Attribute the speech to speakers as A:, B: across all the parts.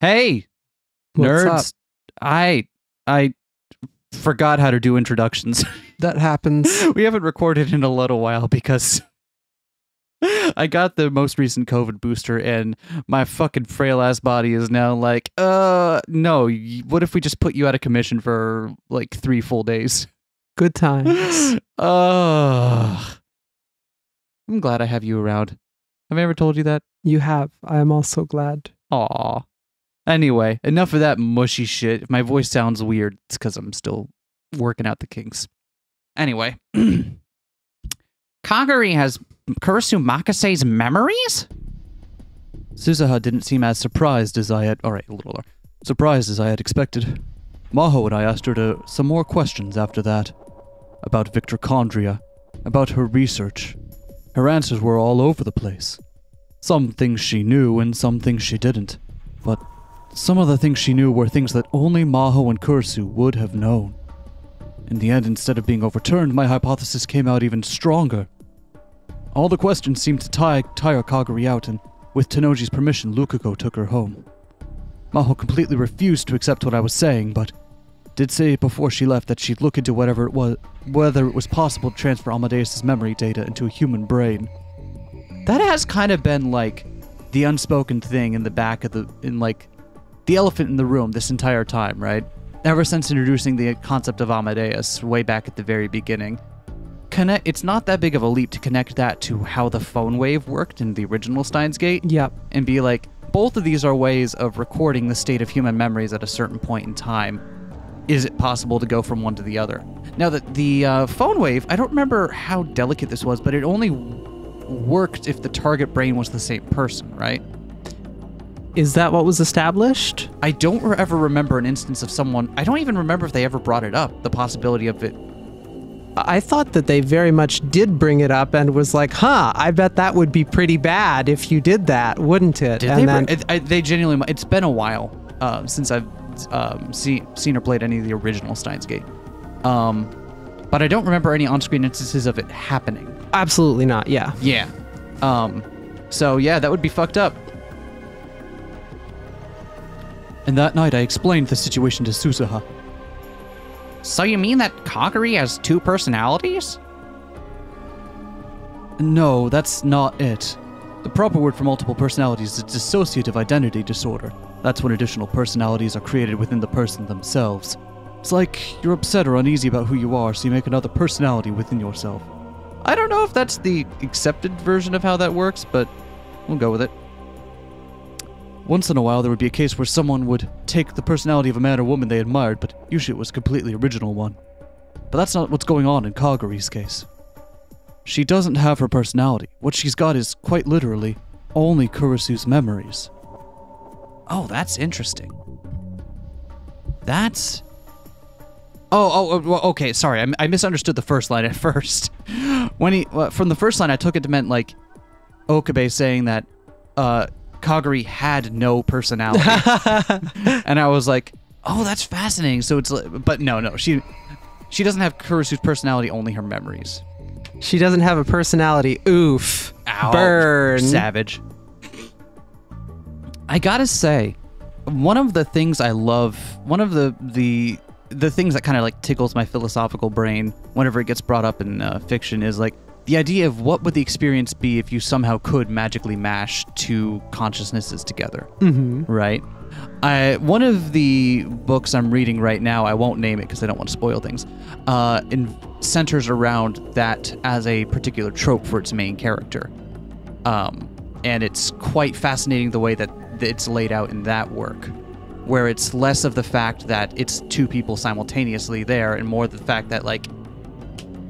A: Hey,
B: What's
A: nerds.
B: up?
A: I forgot how to do introductions.
B: That happens.
A: We haven't recorded in a little while because I got the most recent COVID booster and my fucking frail ass body is now like, no, what if we just put you out of commission for like 3 full days?
B: Good times.
A: I'm glad I have you around. Have I ever told you that?
B: You have. I am also glad.
A: Aw. Anyway, enough of that mushy shit. If my voice sounds weird, it's because I'm still working out the kinks. Anyway. Kagari has Kurisu Makise's memories? Suzuha didn't seem as surprised as I had... Alright, a little surprised as I had expected. Maho and I asked her some more questions after that. About Victorchondria. About her research. Her answers were all over the place. Some things she knew and some things she didn't. But some of the things she knew were things that only Maho and Kurisu would have known. In the end, instead of being overturned, my hypothesis came out even stronger. All the questions seemed to tire Kagari out, and with Tenoji's permission, Lukaku took her home. Maho completely refused to accept what I was saying, but did say before she left that she'd look into whether it was possible to transfer Amadeus' memory data into a human brain. That has kind of been like the unspoken thing in the back of the elephant in the room this entire time, right? Ever since introducing the concept of Amadeus way back at the very beginning. It's not that big of a leap to connect that to how the phone wave worked in the original Steins Gate.
B: Yep.
A: And be like, both of these are ways of recording the state of human memories at a certain point in time. Is it possible to go from one to the other? Now, the phone wave, I don't remember how delicate this was, but it only worked if the target brain was the same person, right?
B: Is that what was established?
A: I don't ever remember an instance of someone... I don't even remember if they ever brought it up, the possibility of it.
B: I thought that they very much did bring it up and was like, I bet that would be pretty bad if you did that, wouldn't it?
A: They genuinely... It's been a while since I've seen or played any of the original Steins Gate. But I don't remember any on-screen instances of it happening.
B: Absolutely not, yeah.
A: Yeah. So yeah, that would be fucked up. And that night I explained the situation to Suzuha. So you mean that Kagari has 2 personalities? No, that's not it. The proper word for multiple personalities is dissociative identity disorder. That's when additional personalities are created within the person themselves. It's like you're upset or uneasy about who you are, so you make another personality within yourself. I don't know if that's the accepted version of how that works, but we'll go with it. Once in a while, there would be a case where someone would take the personality of a man or woman they admired, but usually it was a completely original one. But that's not what's going on in Kagari's case. She doesn't have her personality. What she's got is, quite literally, only Kurisu's memories. Oh, that's interesting. That's... okay, sorry, I misunderstood the first line at first. From the first line, I took it to meant, like, Okabe saying that, Kagari had no personality. And I was like, oh, that's fascinating. So it's like, but no, she doesn't have Kurisu's personality, only her memories.
B: She doesn't have a personality. Oof.
A: Ow.
B: Burn.
A: Savage. I gotta say, one of the things I love, one of the things that kind of like tickles my philosophical brain whenever it gets brought up in fiction is like, the idea of what would the experience be if you somehow could magically mash 2 consciousnesses together, right? One of the books I'm reading right now, I won't name it because I don't want to spoil things, centers around that as a particular trope for its main character. And it's quite fascinating the way that it's laid out in that work, where it's less of the fact that it's 2 people simultaneously there and more the fact that, like,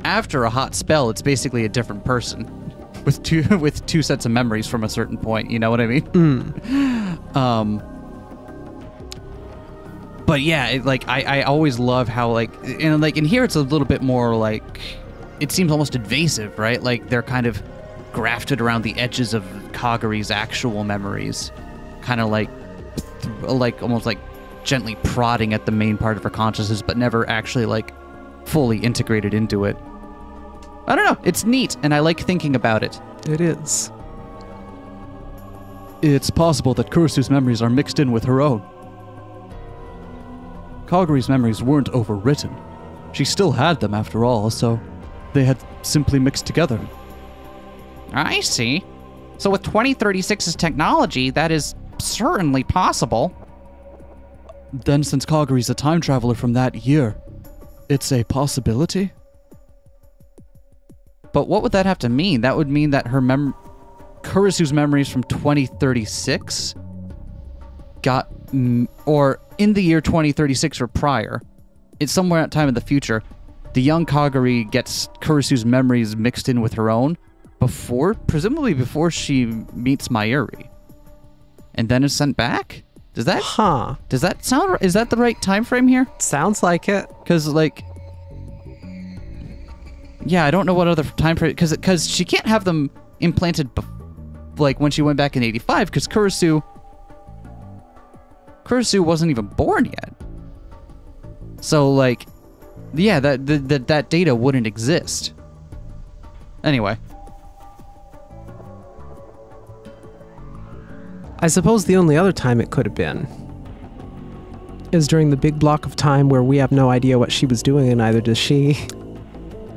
A: after a hot spell, it's basically a different person with two sets of memories from a certain point. You know what I mean? But yeah, I always love how in here it's a little bit more like it seems almost invasive, right? Like they're kind of grafted around the edges of Kagari's actual memories, kind of like almost like gently prodding at the main part of her consciousness, but never actually like fully integrated into it. I don't know. It's neat, and I like thinking about it.
B: It is.
A: It's possible that Kurisu's memories are mixed in with her own. Kaguri's memories weren't overwritten. She still had them after all, so they had simply mixed together.
C: I see. So with 2036's technology, that is certainly possible.
A: Then since Kaguri's a time traveler from that year, it's a possibility?
C: But what would that have to mean? That would mean that her
A: Kurisu's memories from 2036 got, or in the year 2036 or prior, it's somewhere at time in the future, the young Kaguri gets Kurisu's memories mixed in with her own presumably before she meets Mayuri, and then is sent back? Does that sound, is that the right time frame here?
B: Sounds like it.
A: Because, like, yeah, I don't know what other time frame, because she can't have them implanted like when she went back in 85, because Kurisu wasn't even born yet. So, like, yeah, that data wouldn't exist. Anyway.
B: I suppose the only other time it could have been is during the big block of time where we have no idea what she was doing, and neither does she.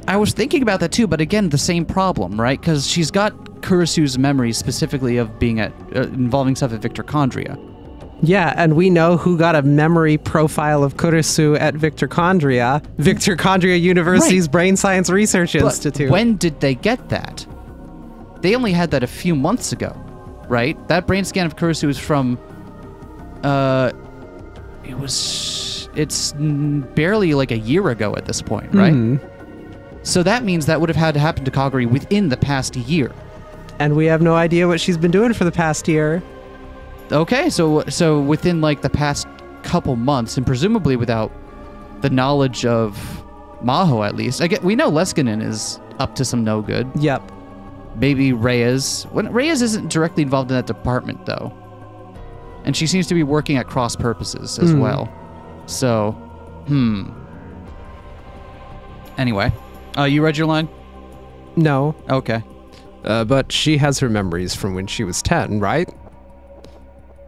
A: I was thinking about that too, but again, the same problem, right? Because she's got Kurisu's memories specifically of being at involving stuff at Victorchondria.
B: Yeah, and we know who got a memory profile of Kurisu at Victorchondria University's Brain Science Research Institute.
A: When did they get that? They only had that a few months ago, right? That brain scan of Kurisu is from, it's barely like a year ago at this point, right? Mm-hmm. So that means that would have had to happen to Kaguri within the past year.
B: And we have no idea what she's been doing for the past year.
A: Okay, so within like the past couple months, and presumably without the knowledge of Maho at least. We know Leskinen is up to some no good.
B: Yep.
A: Maybe Reyes. Reyes isn't directly involved in that department though. And she seems to be working at cross purposes as well. So, Anyway. You read your line?
B: No.
A: Okay.
B: But she has her memories from when she was 10, right?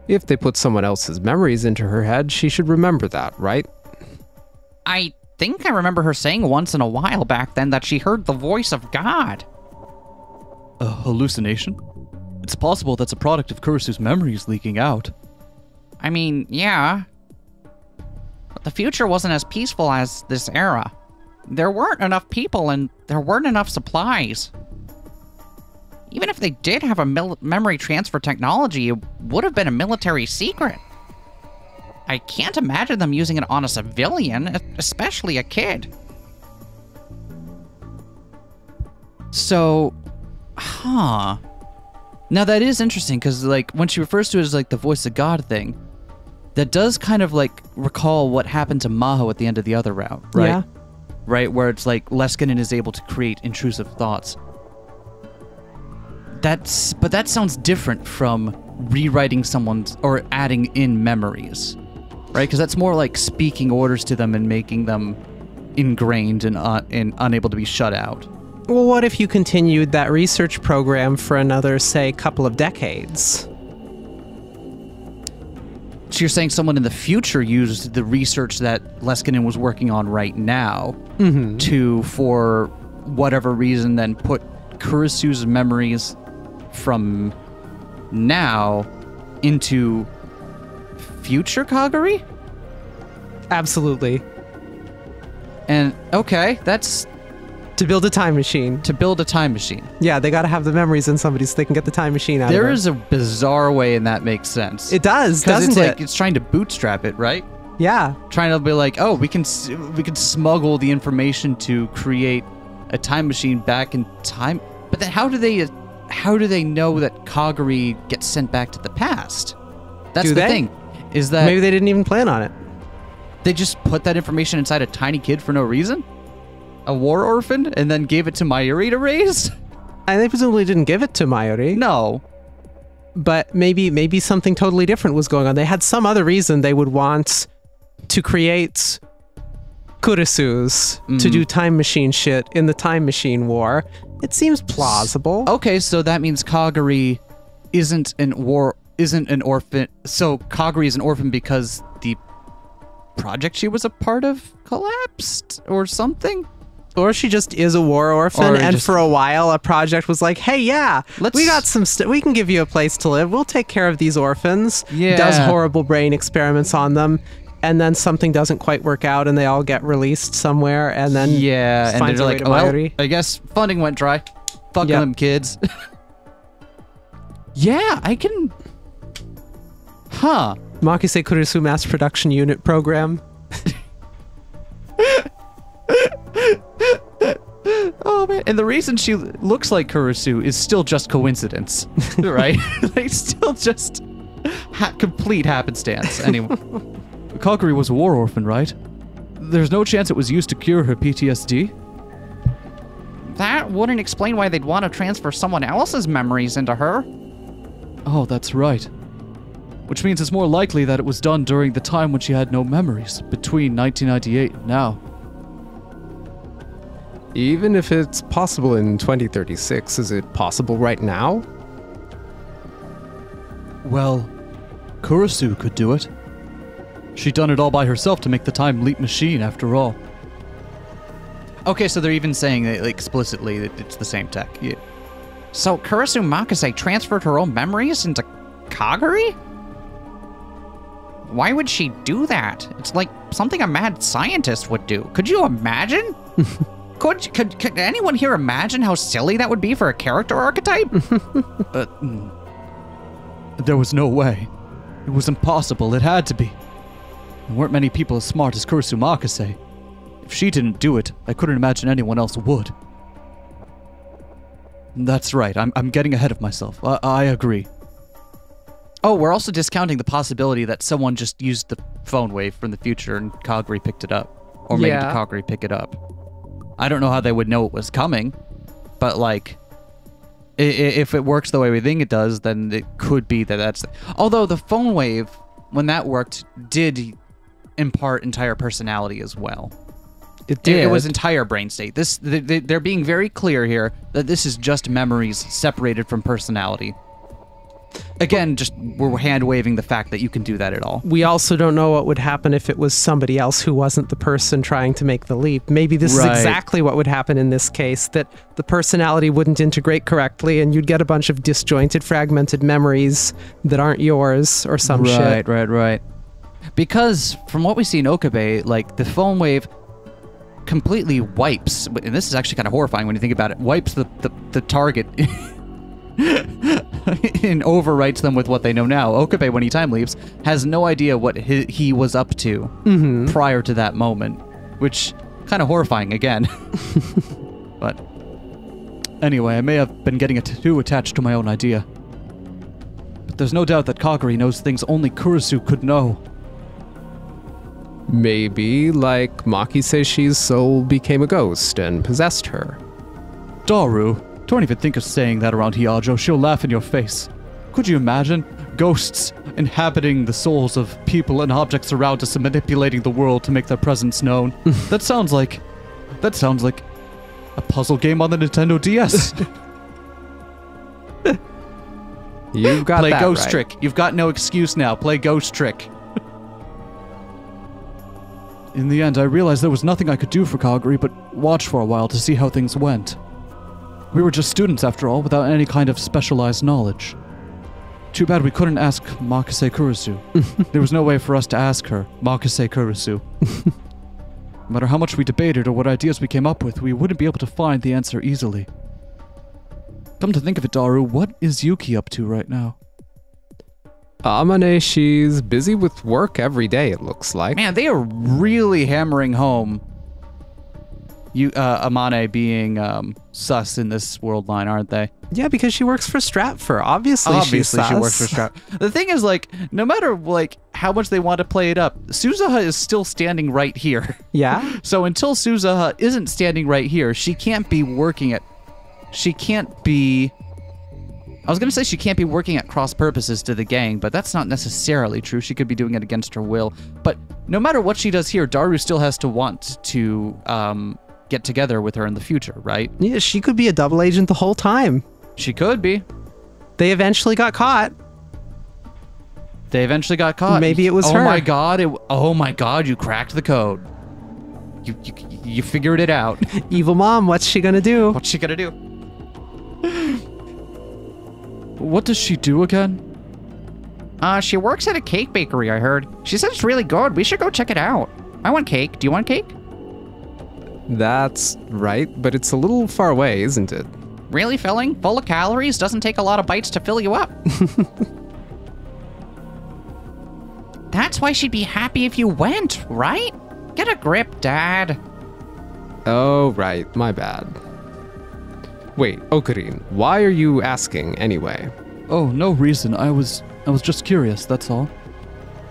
B: If they put someone else's memories into her head, she should remember that, right?
C: I think I remember her saying once in a while back then that she heard the voice of God.
A: A hallucination? It's possible that's a product of Kurisu's memories leaking out.
C: I mean, yeah. But the future wasn't as peaceful as this era. There weren't enough people and there weren't enough supplies. Even if they did have a memory transfer technology, it would have been a military secret. I can't imagine them using it on a civilian, especially a kid.
A: So, Now that is interesting, because like when she refers to it as like the voice of God thing, that does kind of like recall what happened to Maho at the end of the other route, right?
B: Yeah.
A: Right, where it's like Leskinen is able to create intrusive thoughts. But that sounds different from rewriting someone's or adding in memories, right? Because that's more like speaking orders to them and making them ingrained and unable to be shut out.
B: Well, what if you continued that research program for another, say, couple of decades?
A: So you're saying someone in the future used the research that Leskinen was working on right now to, for whatever reason, then put Kurisu's memories from now into future Kaguri?
B: Absolutely.
A: And, okay, that's...
B: To build a time machine.
A: To build a time machine.
B: Yeah, they gotta have the memories in somebody so they can get the time machine out of it.
A: There is a bizarre way and that makes sense.
B: It does, doesn't
A: it's
B: it?
A: Like, it's trying to bootstrap it, right?
B: Yeah.
A: Trying to be like, oh, we can smuggle the information to create a time machine back in time. But then how do they know that Kaguri gets sent back to the past? That's the thing. Is that
B: maybe they didn't even plan on it.
A: They just put that information inside a tiny kid for no reason? A war orphan, and then gave it to Mayuri to raise?
B: And they presumably didn't give it to Mayuri.
A: No.
B: But maybe something totally different was going on. They had some other reason they would want to create Kurisu's to do time machine shit in the time machine war. It seems plausible.
A: Okay, so that means Kaguri isn't isn't an orphan. So Kaguri is an orphan because the project she was a part of collapsed or something?
B: Or she just is a war orphan, and for a while a project was like, hey, yeah, we got some we can give you a place to live. We'll take care of these orphans.
A: Yeah.
B: Does horrible brain experiments on them. And then something doesn't quite work out and they all get released somewhere, and then
A: and
B: finds
A: they're
B: a way
A: like,
B: to
A: well,
B: Maori.
A: I guess funding went dry. Fuck them kids. Yeah, I can... Huh.
B: Makise Kurisu Mass Production Unit Program.
A: Oh, man. And the reason she looks like Kurisu is still just coincidence, right? Like, still just complete happenstance. Anyway, Kaguri was a war orphan, right? There's no chance it was used to cure her PTSD?
C: That wouldn't explain why they'd want to transfer someone else's memories into her.
A: Oh, that's right. Which means it's more likely that it was done during the time when she had no memories, between 1998 and now.
B: Even if it's possible in 2036, is it possible right now?
A: Well, Kurisu could do it. She'd done it all by herself to make the time leap machine, after all. Okay, so they're even saying that explicitly that it's the same tech. Yeah.
C: So Kurisu Makise transferred her own memories into Kaguri? Why would she do that? It's like something a mad scientist would do. Could you imagine? Could anyone here imagine how silly that would be for a character archetype?
A: There was no way. It was impossible. It had to be. There weren't many people as smart as Kurisu Makise. If she didn't do it, I couldn't imagine anyone else would. That's right. I'm getting ahead of myself. I agree.
C: Oh, we're also discounting the possibility that someone just used the phone wave from the future and Kaguri picked it up. Or made Kaguri pick it up. I don't know how they would know it was coming, but like, if it works the way we think it does, then it could be that that's... Although the phone wave, when that worked, did impart entire personality as well.
B: It did.
C: It was entire brain state. They're being very clear here that this is just memories separated from personality. Again, just we're hand-waving the fact that you can do that at all.
B: We also don't know what would happen if it was somebody else who wasn't the person trying to make the leap. Maybe this is exactly what would happen in this case, that the personality wouldn't integrate correctly and you'd get a bunch of disjointed, fragmented memories that aren't yours or some shit.
A: Right. Because from what we see in Okabe, like the phone wave completely wipes, and this is actually kind of horrifying when you think about it, wipes the target and overwrites them with what they know now. Okabe, when he time leaps, has no idea what he was up to prior to that moment, which kind of horrifying again. But anyway, I may have been getting too attached to my own idea. But there's no doubt that Kaguri knows things only Kurisu could know.
B: Maybe, like Makise's soul became a ghost and possessed her.
A: Daru, don't even think of saying that around Hiajo. She'll laugh in your face. Could you imagine? Ghosts inhabiting the souls of people and objects around us and manipulating the world to make their presence known. That sounds like a puzzle game on the Nintendo DS.
B: You've got
A: Play
B: that
A: Ghost
B: right.
A: Trick. You've got no excuse now. Play Ghost Trick. In the end, I realized there was nothing I could do for Kaguri but watch for a while to see how things went. We were just students, after all, without any kind of specialized knowledge. Too bad we couldn't ask Makise Kurisu. There was no way for us to ask her, Makise Kurisu. No matter how much we debated or what ideas we came up with, we wouldn't be able to find the answer easily. Come to think of it, Daru, what is Yuki up to right now?
B: Amane, she's busy with work every day, it looks like.
A: Man, they are really hammering home Amane being sus in this worldline, aren't they?
B: Yeah, because she works for Stratfor. Obviously she's sus.
A: She works for Stratfor. The thing is, like, no matter like how much they want to play it up, Suzuha is still standing right here.
B: Yeah?
A: So until Suzuha isn't standing right here, she can't be working at... She can't be... I was going to say she can't be working at cross purposes to the gang, but that's not necessarily true. She could be doing it against her will. But no matter what she does here, Daru still has to want to get together with her in the future, right?
B: Yeah, she could be a double agent the whole time.
A: She could be.
B: They eventually got caught.
A: They eventually got caught.
B: Maybe it was her.
A: Oh my god! Oh my god! You cracked the code. You figured it out.
B: Evil mom, what's she gonna do?
A: What's she gonna do? What does she do again?
C: She works at a cake bakery, I heard. She said it's really good. We should go check it out. I want cake. Do you want cake?
B: That's right, but it's a little far away, isn't it?
C: Really filling? Full of calories? Doesn't take a lot of bites to fill you up. That's why she'd be happy if you went, right? Get a grip, Dad.
B: Oh, right. My bad. Wait, Ocarine, why are you asking anyway?
A: Oh, no reason. I was just curious, that's all.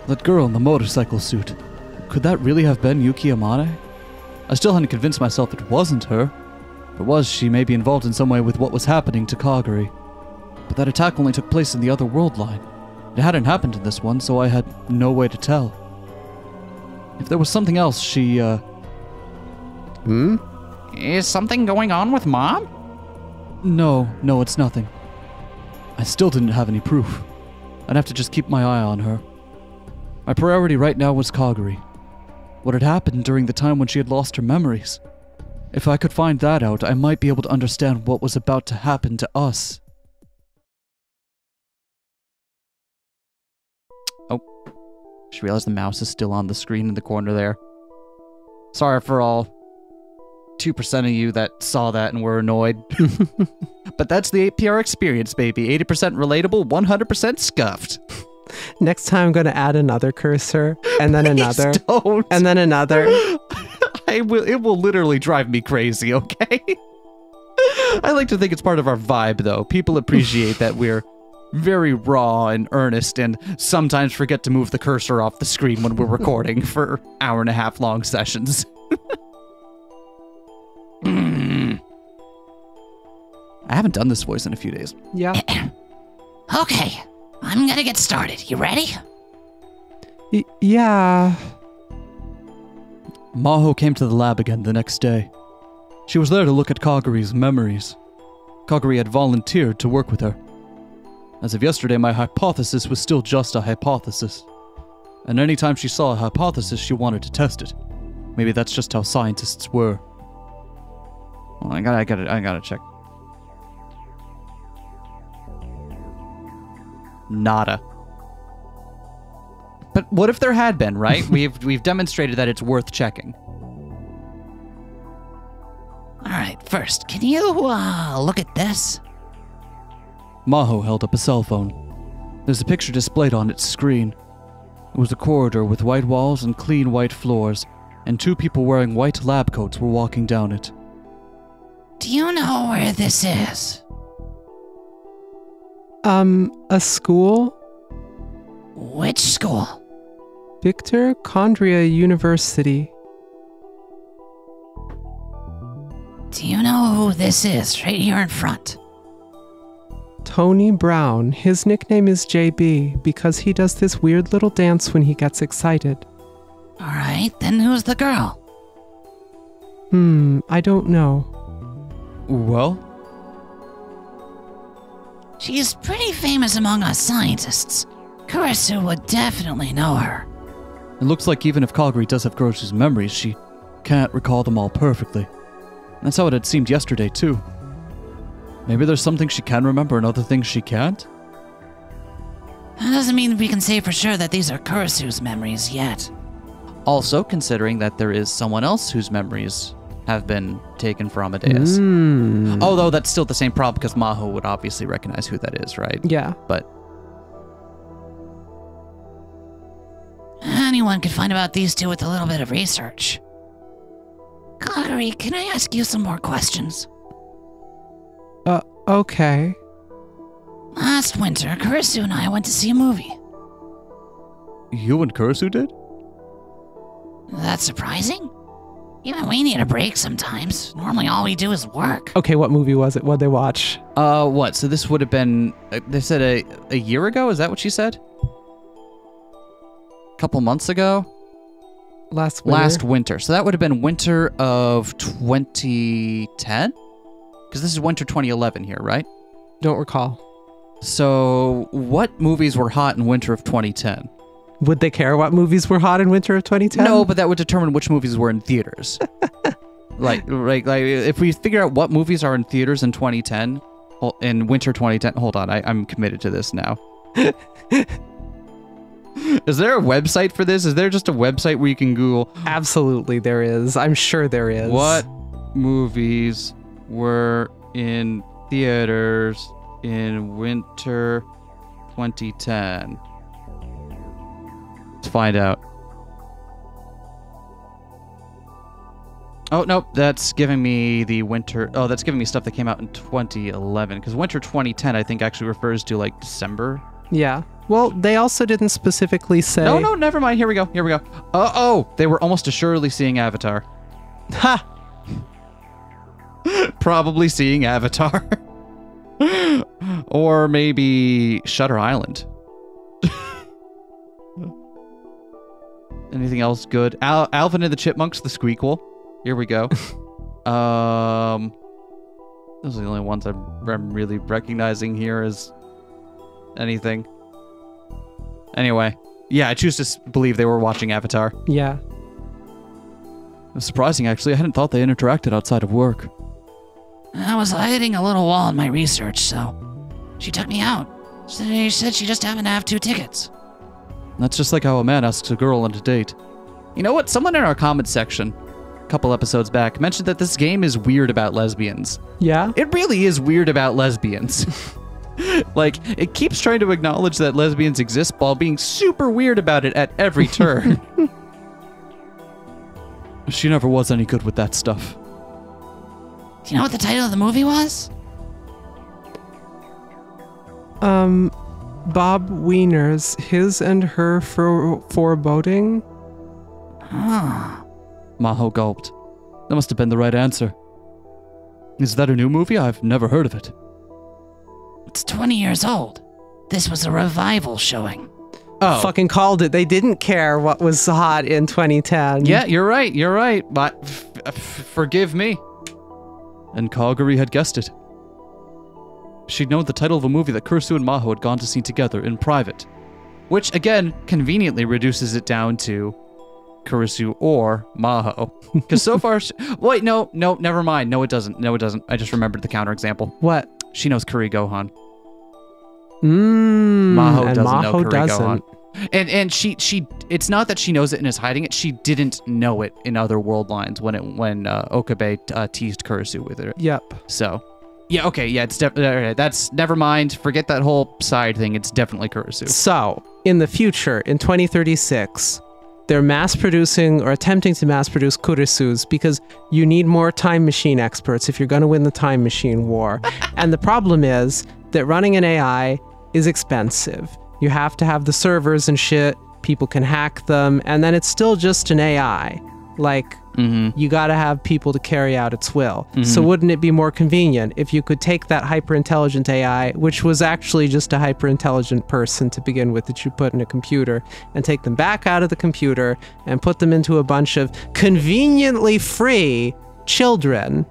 A: That girl in the motorcycle suit. Could that really have been Yuki Amane? I still hadn't convinced myself it wasn't her. If it was, she may be involved in some way with what was happening to Kaguri. But that attack only took place in the other worldline. It hadn't happened in this one, so I had no way to tell. If there was something else, she,
C: Is something going on with Mom?
A: No, it's nothing. I still didn't have any proof. I'd have to just keep my eye on her. My priority right now was Kaguri. What had happened during the time when she had lost her memories. If I could find that out, I might be able to understand what was about to happen to us. Oh. Just realized the mouse is still on the screen in the corner there. Sorry for all 2% of you that saw that and were annoyed. But that's the 8PR experience, baby. 80% relatable, 100% scuffed.
B: Next time I'm going to add another cursor, and then another,
A: Don't.
B: and then another.
A: It will literally drive me crazy, okay? I like to think it's part of our vibe, though. People appreciate that we're very raw and earnest and sometimes forget to move the cursor off the screen when we're recording for hour-and-a-half long sessions. I haven't done this voice in a few days.
B: Yeah.
C: Okay, I'm gonna get started. You ready?
B: Yeah.
A: Maho came to the lab again the next day. She was there to look at Kaguri's memories. Kaguri had volunteered to work with her. As of yesterday, my hypothesis was still just a hypothesis. And anytime she saw a hypothesis, she wanted to test it. Maybe that's just how scientists were. Well, I gotta check. Nada. But what if there had been, right? We've demonstrated that it's worth checking.
C: All right, first, can you look at this?
A: Maho held up a cell phone. There's a picture displayed on its screen. It was a corridor with white walls and clean white floors, and two people wearing white lab coats were walking down it.
C: Do you know where this is?
B: A school?
C: Which school?
B: Victor Condria University.
C: Do you know who this is right here in front?
B: Tony Brown. His nickname is JB because he does this weird little dance when he gets excited.
C: All right, then who's the girl?
B: I don't know.
A: Well?
C: She's pretty famous among us scientists. Kurisu would definitely know her.
A: It looks like even if Kaguri does have Kurisu's memories, she can't recall them all perfectly. That's how it had seemed yesterday, too. Maybe there's some things she can remember and other things she can't?
C: That doesn't mean we can say for sure that these are Kurisu's memories yet.
A: Also, considering that there is someone else whose memories have been taken for Amadeus. Although that's still the same problem because Maho would obviously recognize who that is, right?
B: Yeah.
A: But
C: anyone could find about these two with a little bit of research. Kaguri, can I ask you some more questions?
B: Okay.
C: Last winter, Kurisu and I went to see a movie.
A: you and Kurisu did?
C: That's surprising? Even we need a break sometimes. Normally all we do is work.
B: Okay, what movie was it? What'd they watch?
A: What? So this would have been, they said a year ago? Is that what she said? A couple months ago?
B: Last winter?
A: Last winter. So that would have been winter of 2010? Because this is winter 2011 here, right?
B: Don't recall.
A: So, what movies were hot in winter of 2010?
B: Would they care what movies were hot in winter of 2010?
A: No, but that would determine which movies were in theaters. like if we figure out what movies are in theaters in 2010, in winter 2010. Hold on, I'm committed to this now. Is there a website for this? Is there just a website where you can Google?
B: Absolutely, there is. I'm sure there is.
A: What movies were in theaters in winter 2010? Let's find out. Oh, nope, that's giving me the winter... Oh, that's giving me stuff that came out in 2011, because winter 2010, I think, actually refers to, like, December.
B: Yeah. Well, they also didn't specifically say...
A: No, never mind. Here we go. Oh, they were almost assuredly seeing Avatar.
B: Ha!
A: Probably seeing Avatar. Or maybe Shutter Island. Anything else good? Alvin and the Chipmunks, the Squeakquel. Here we go. Those are the only ones I'm really recognizing here as anything. Anyway, yeah, I choose to believe they were watching Avatar.
B: Yeah.
A: It was surprising, actually. I hadn't thought they interacted outside of work.
C: I was hitting a little wall in my research, so she took me out. She said she just happened to have 2 tickets.
A: That's just like how a man asks a girl on a date. You know what? Someone in our comments section, a couple episodes back, mentioned that this game is weird about lesbians.
B: Yeah?
A: It really is weird about lesbians. Like, it keeps trying to acknowledge that lesbians exist while being super weird about it at every turn. She never was any good with that stuff.
C: Do you know what the title of the movie was?
B: Bob Wiener's His and Her Foreboding?
C: Huh.
A: Maho gulped. That must have been the right answer. Is that a new movie? I've never heard of it.
C: It's 20 years old. This was a revival showing.
A: Oh.
B: Fucking called it. They didn't care what was hot in 2010.
A: Yeah, you're right. But forgive me. And Kaguri had guessed it. She'd known the title of a movie that Kurisu and Maho had gone to see together in private. Which, again, conveniently reduces it down to Kurisu or Maho. Because so far... Wait, no, never mind. No, it doesn't. I just remembered the counterexample.
B: What?
A: She knows Kuri Gohan.
B: Maho
A: doesn't know
B: Maho
A: Kuri
B: doesn't.
A: Gohan. And she it's not that she knows it and is hiding it. She didn't know it in other world lines when Okabe teased Kurisu with it.
B: Yep.
A: So, yeah, okay, yeah, it's definitely that's never mind. Forget that whole side thing. It's definitely Kurisu.
B: So, in the future, in 2036, they're mass producing or attempting to mass produce Kurisus because you need more time machine experts if you're going to win the time machine war. And the problem is that running an AI is expensive. You have to have the servers and shit. People can hack them. And then it's still just an AI. Like, you got to have people to carry out its will. So wouldn't it be more convenient if you could take that hyper-intelligent AI, which was actually just a hyper-intelligent person to begin with that you put in a computer, and take them back out of the computer and put them into a bunch of conveniently free children,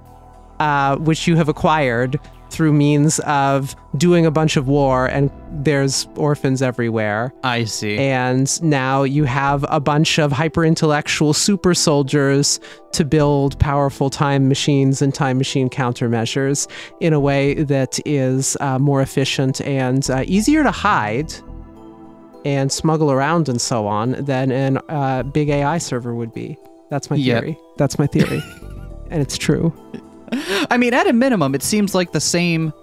B: which you have acquired through means of doing a bunch of war, and there's orphans everywhere.
A: I see.
B: And now you have a bunch of hyper-intellectual super soldiers to build powerful time machines and time machine countermeasures in a way that is more efficient and easier to hide and smuggle around and so on than a big AI server would be. That's my theory.
A: Yep.
B: That's my theory. And it's true.
A: I mean, at a minimum, it seems like the same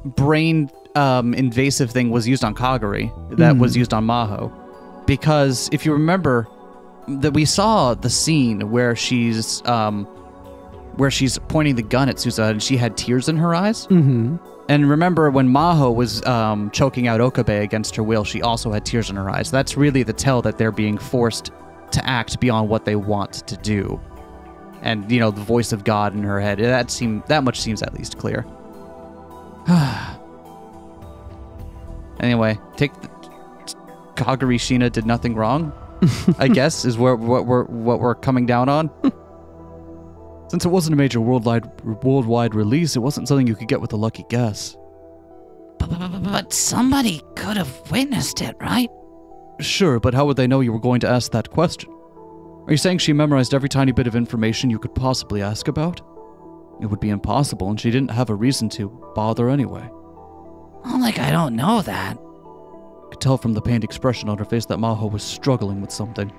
A: brain invasive thing was used on Kaguri that was used on Maho. Because if you remember, that we saw the scene where she's pointing the gun at Susa and she had tears in her eyes. And remember when Maho was choking out Okabe against her will, she also had tears in her eyes. That's really the tell that they're being forced to act beyond what they want to do. And, you know, the voice of God in her head, that much seems at least clear. Anyway, Kaguri Shina did nothing wrong, I guess, is what we're coming down on. Since it wasn't a major worldwide release, it wasn't something you could get with a lucky guess.
C: But somebody could have witnessed it, right?
A: Sure, but how would they know you were going to ask that question? Are you saying she memorized every tiny bit of information you could possibly ask about? It would be impossible, and she didn't have a reason to bother anyway.
C: Well, like, I don't know that.
A: I could tell from the pained expression on her face that Maho was struggling with something.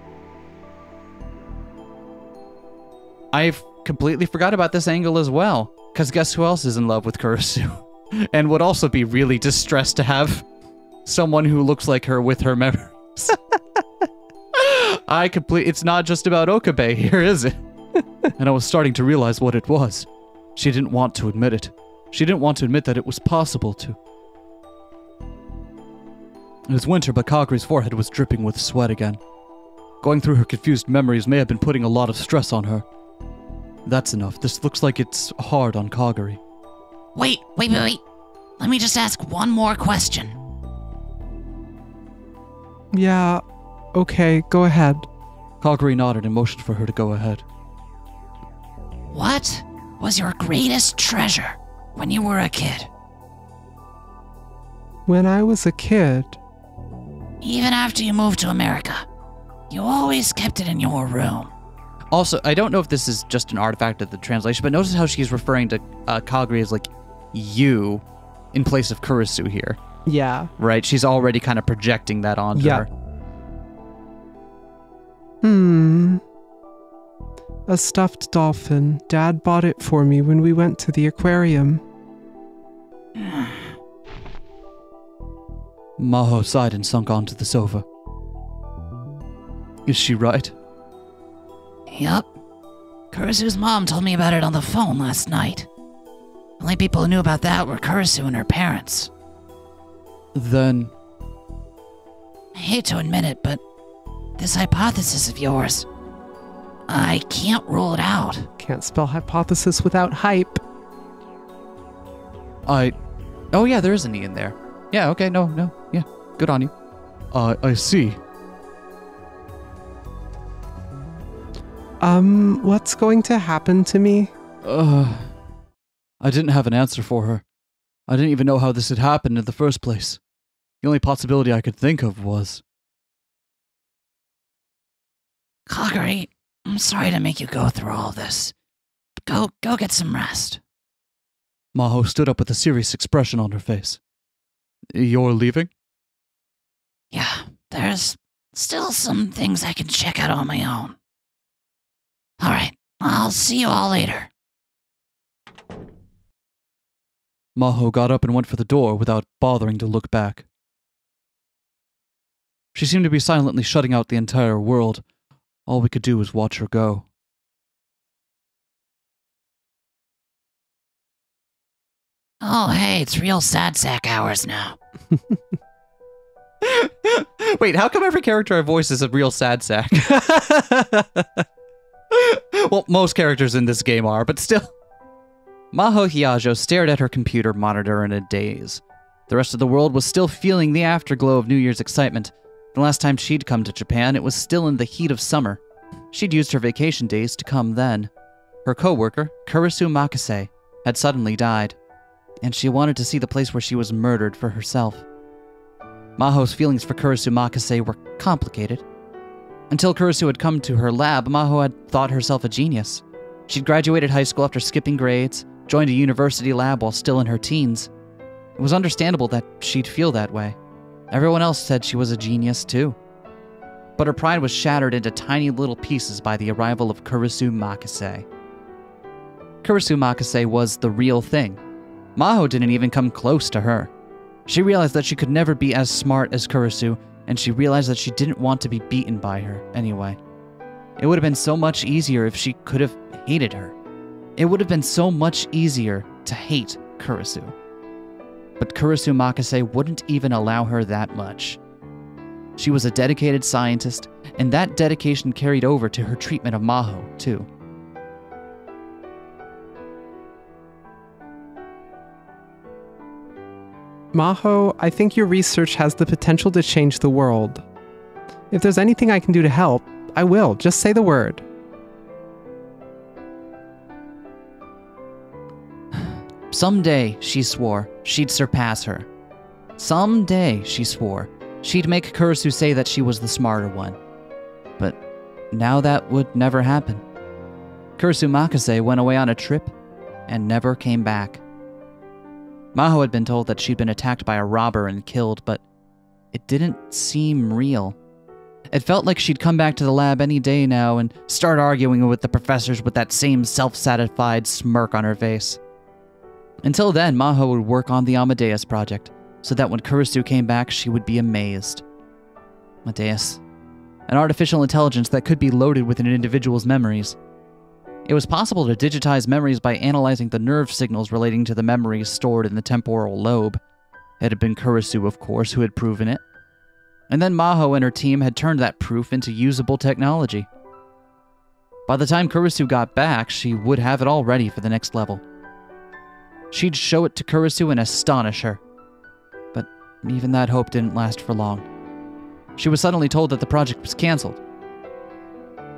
C: I've completely forgot about this angle as well, because guess who else is in love with Kurisu? And would also be really distressed to have someone who looks like her with her memories. It's not just about Okabe here, is it? And I was starting to realize what it was. She didn't want to admit it. She didn't want to admit that it was possible to. It was winter, but Kaguri's forehead was dripping with sweat again. Going through her confused memories may have been putting a lot of stress on her. That's enough. This looks like it's hard on Kaguri. Wait. Let me just ask one more question.
B: Yeah, okay, go ahead.
A: Kaguri nodded and motioned for her to go ahead.
C: What was your greatest treasure when you were a kid?
B: When I was a kid...
C: Even after you moved to America, you always kept it in your room. Also, I don't know if this is just an artifact of the translation, but notice how she's referring to Kaguri as, like, you in place of Kurisu here.
B: Yeah.
C: Right? She's already kind of projecting that onto her.
B: A stuffed dolphin. Dad bought it for me when we went to the aquarium.
A: Maho sighed and sunk onto the sofa. Is she right?
C: Yup. Kurisu's mom told me about it on the phone last night. Only people who knew about that were Kurisu and her parents.
A: Then...
C: I hate to admit it, but this hypothesis of yours, I can't rule it out.
B: Can't spell hypothesis without hype.
A: Oh yeah, there is an E in there. Yeah, okay, no, yeah, good on you. I see.
B: What's going to happen to me?
A: I didn't have an answer for her. I didn't even know how this had happened in the first place. The only possibility I could think of was...
C: Kaguri, I'm sorry to make you go through all this. Go get some rest.
A: Maho stood up with a serious expression on her face. You're leaving?
C: Yeah, there's still some things I can check out on my own. Alright, I'll see you all later.
A: Maho got up and went for the door without bothering to look back. She seemed to be silently shutting out the entire world. All we could do was watch her go.
C: Oh, hey, it's real sad sack hours now.
A: Wait, how come every character I voice is a real sad sack? Well, most characters in this game are, but still. Maho Hyajo stared at her computer monitor in a daze. The rest of the world was still feeling the afterglow of New Year's excitement. The last time she'd come to Japan, it was still in the heat of summer. She'd used her vacation days to come then. Her co-worker, Kurisu Makise, had suddenly died, and she wanted to see the place where she was murdered for herself. Maho's feelings for Kurisu Makise were complicated. Until Kurisu had come to her lab, Maho had thought herself a genius. She'd graduated high school after skipping grades, joined a university lab while still in her teens. It was understandable that she'd feel that way. Everyone else said she was a genius too. But her pride was shattered into tiny little pieces by the arrival of Kurisu Makise. Kurisu Makise was the real thing. Maho didn't even come close to her. She realized that she could never be as smart as Kurisu, and she realized that she didn't want to be beaten by her anyway. It would have been so much easier if she could have hated her. It would have been so much easier to hate Kurisu. But Kurisu Makise wouldn't even allow her that much. She was a dedicated scientist, and that dedication carried over to her treatment of Maho, too.
B: Maho, I think your research has the potential to change the world. If there's anything I can do to help, I will. Just say the word.
C: Someday, she swore, she'd surpass her.
A: Someday, she swore, she'd make Kurisu say that she was the smarter one. But now that would never happen. Kurisu Makise went away on a trip and never came back. Maho had been told that she'd been attacked by a robber and killed, but it didn't seem real. It felt like she'd come back to the lab any day now and start arguing with the professors with that same self-satisfied smirk on her face. Until then, Maho would work on the Amadeus project, so that when Kurisu came back, she would be amazed. Amadeus. An artificial intelligence that could be loaded with an individual's memories. It was possible to digitize memories by analyzing the nerve signals relating to the memories stored in the temporal lobe. It had been Kurisu, of course, who had proven it. And then Maho and her team had turned that proof into usable technology. By the time Kurisu got back, she would have it all ready for the next level. She'd show it to Kurisu and astonish her. But even that hope didn't last for long. She was suddenly told that the project was canceled.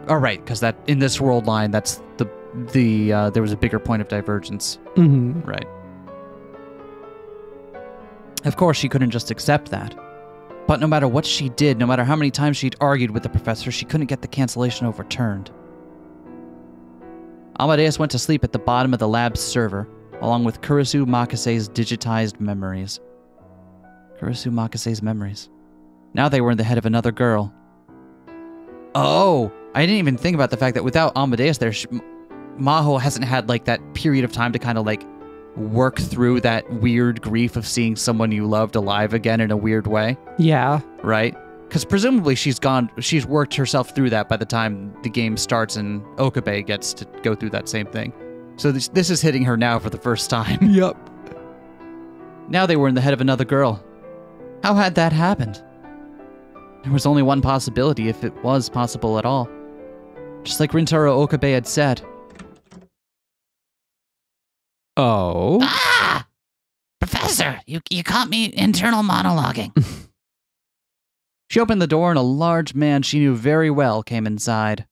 A: Oh, right, because that in this world line, that's there was a bigger point of divergence.
B: Mm-hmm.
A: Right. Of course, she couldn't just accept that. But no matter what she did, no matter how many times she'd argued with the professor, she couldn't get the cancellation overturned. Amadeus went to sleep at the bottom of the lab's server, along with Kurisu Makise's digitized memories. Kurisu Makise's memories. Now they were in the head of another girl. Oh, I didn't even think about the fact that without Amadeus there, Maho hasn't had like that period of time to kind of like work through that weird grief of seeing someone you loved alive again in a weird way.
B: Yeah.
A: Right? Because presumably she's worked herself through that by the time the game starts and Okabe gets to go through that same thing. So this is hitting her now for the first time.
B: Yep.
A: Now they were in the head of another girl. How had that happened? There was only one possibility, if it was possible at all. Just like Rintaro Okabe had said.
B: Oh?
C: Ah! Professor, you caught me internal monologuing.
A: She opened the door and a large man she knew very well came inside.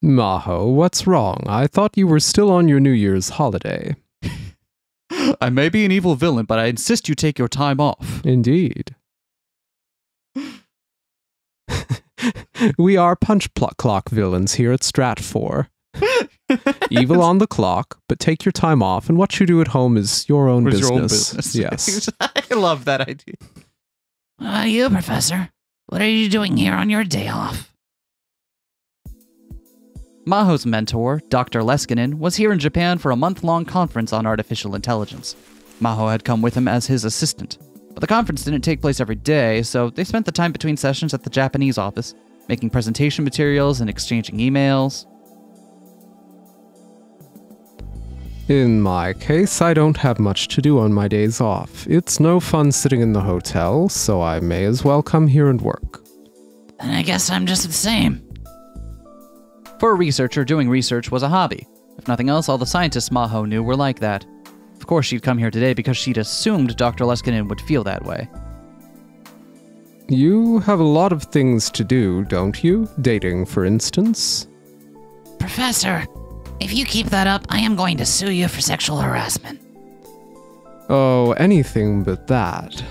B: Maho, what's wrong? I thought you were still on your New Year's holiday.
A: I may be an evil villain, but I insist you take your time off.
B: Indeed. We are punch clock villains here at Strat 4. Evil on the clock, but take your time off, and what you do at home is your own business.
A: Your own business.
B: Yes.
A: I love that idea.
C: You, Professor. What are you doing here on your day off?
A: Maho's mentor, Dr. Leskinen, was here in Japan for a month-long conference on artificial intelligence. Maho had come with him as his assistant. But the conference didn't take place every day, so they spent the time between sessions at the Japanese office, making presentation materials and exchanging emails.
B: In my case, I don't have much to do on my days off. It's no fun sitting in the hotel, so I may as well come here and work.
C: And I guess I'm just the same.
A: For a researcher, doing research was a hobby. If nothing else, all the scientists Maho knew were like that. Of course, she'd come here today because she'd assumed Dr. Leskinen would feel that way.
B: You have a lot of things to do, don't you? Dating, for instance.
C: Professor, if you keep that up, I am going to sue you for sexual harassment.
B: Oh, anything but that.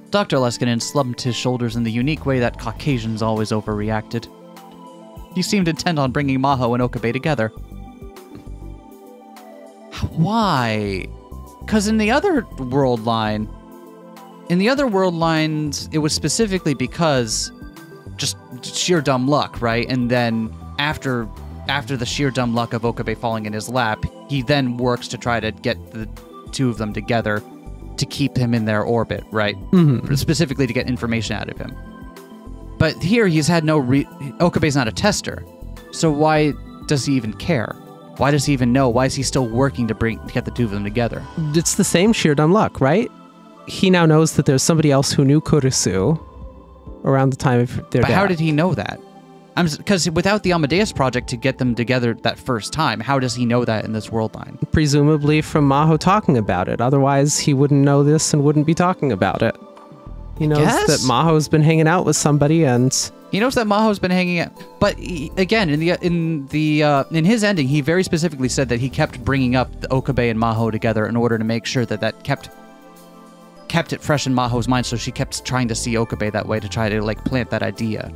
A: Dr. Leskinen slumped his shoulders in the unique way that Caucasians always overreacted. He seemed intent on bringing Maho and Okabe together. Why? Because in the other world lines, it was specifically because just sheer dumb luck, right? And then after the sheer dumb luck of Okabe falling in his lap, he then works to try to get the two of them together to keep him in their orbit, right? Mm-hmm. Specifically to get information out of him. But here he's had no Okabe's not a tester, so why does he even care? Why does he even know? Why is he still working to get the two of them together?
B: It's the same sheer dumb luck, right? He now knows that there's somebody else who knew Kurisu around the time of their death.
A: But how did he know that? Because without the Amadeus project to get them together that first time, how does he know that in this world line?
B: Presumably from Maho talking about it. Otherwise, he wouldn't know this and wouldn't be talking about it. He knows that Maho's been hanging out with somebody, and
A: he knows that Maho's been hanging out. But again, in his ending, he very specifically said that he kept bringing up the Okabe and Maho together in order to make sure that kept kept it fresh in Maho's mind, so she kept trying to see Okabe that way to try to, like, plant that idea.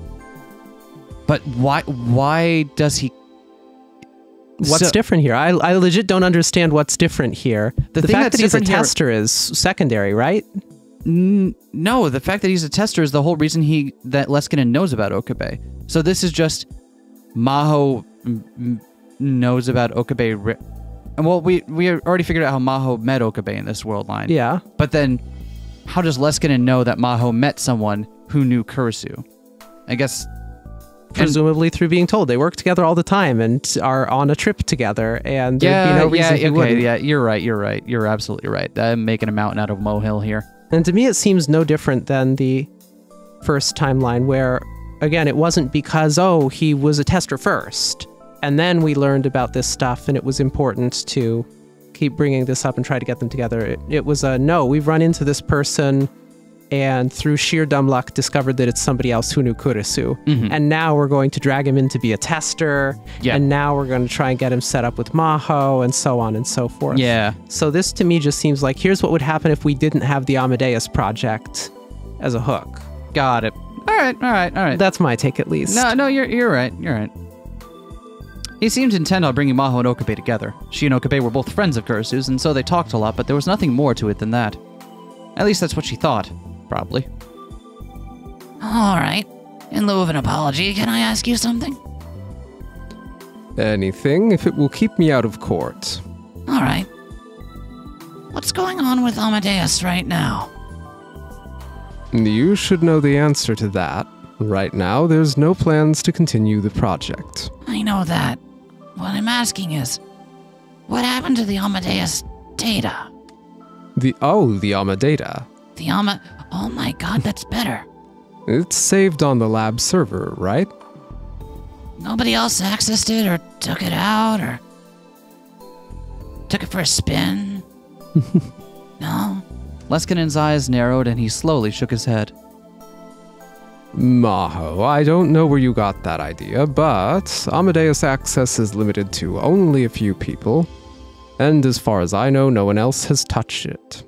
A: But why does he...
B: What's different here? I legit don't understand what's different here. The fact that he's a tester is secondary, right?
A: No, the fact that he's a tester is the whole reason that Leskinen knows about Okabe. So this is just Maho knows about Okabe. Well, we already figured out how Maho met Okabe in this world line.
B: Yeah.
A: But then, how does Leskinen know that Maho met someone who knew Kurisu? I guess...
B: Presumably through being told. They work together all the time and are on a trip together, and there'd be no reason he wouldn't.
A: Yeah, you're right. You're absolutely right. I'm making a mountain out of a molehill here.
B: And to me, it seems no different than the first timeline where, again, it wasn't because, oh, he was a tester first, and then we learned about this stuff, and it was important to keep bringing this up and try to get them together. It was a, no, we've run into this person, and through sheer dumb luck discovered that it's somebody else who knew Kurisu. And now we're going to drag him in to be a tester, and now we're going to try and get him set up with Maho, and so on and so forth.
A: Yeah.
B: So this to me just seems like, here's what would happen if we didn't have the Amadeus project as a hook.
A: Got it. All right.
B: That's my take, at least.
A: No, you're right. He seemed intent on bringing Maho and Okabe together. She and Okabe were both friends of Kurisu's, and so they talked a lot, but there was nothing more to it than that. At least that's what she thought. Probably.
C: All right. In lieu of an apology, can I ask you something?
D: Anything, if it will keep me out of court.
C: All right. What's going on with Amadeus right now?
D: You should know the answer to that. Right now, there's no plans to continue the project.
C: I know that. What I'm asking is, what happened to the Amadeus data?
D: The Amadata.
C: Oh my god, that's better.
D: It's saved on the lab server, right?
C: Nobody else accessed it or took it out or took it for a spin? No?
A: Leskinen's eyes narrowed and he slowly shook his head.
D: Maho, I don't know where you got that idea, but Amadeus access is limited to only a few people, and as far as I know, no one else has touched it.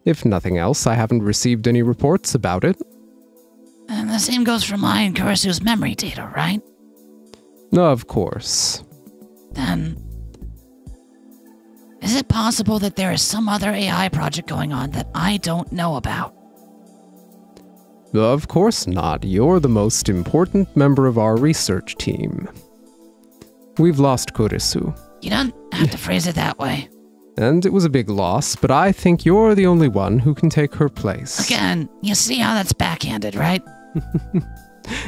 D: If nothing else, I haven't received any reports about it.
C: And the same goes for my and Kurisu's memory data, right?
D: Of course.
C: Then, is it possible that there is some other AI project going on that I don't know about?
D: Of course not. You're the most important member of our research team. We've lost Kurisu.
C: You don't have to phrase it that way.
D: And it was a big loss, but I think you're the only one who can take her place.
C: Again, you see how that's backhanded, right?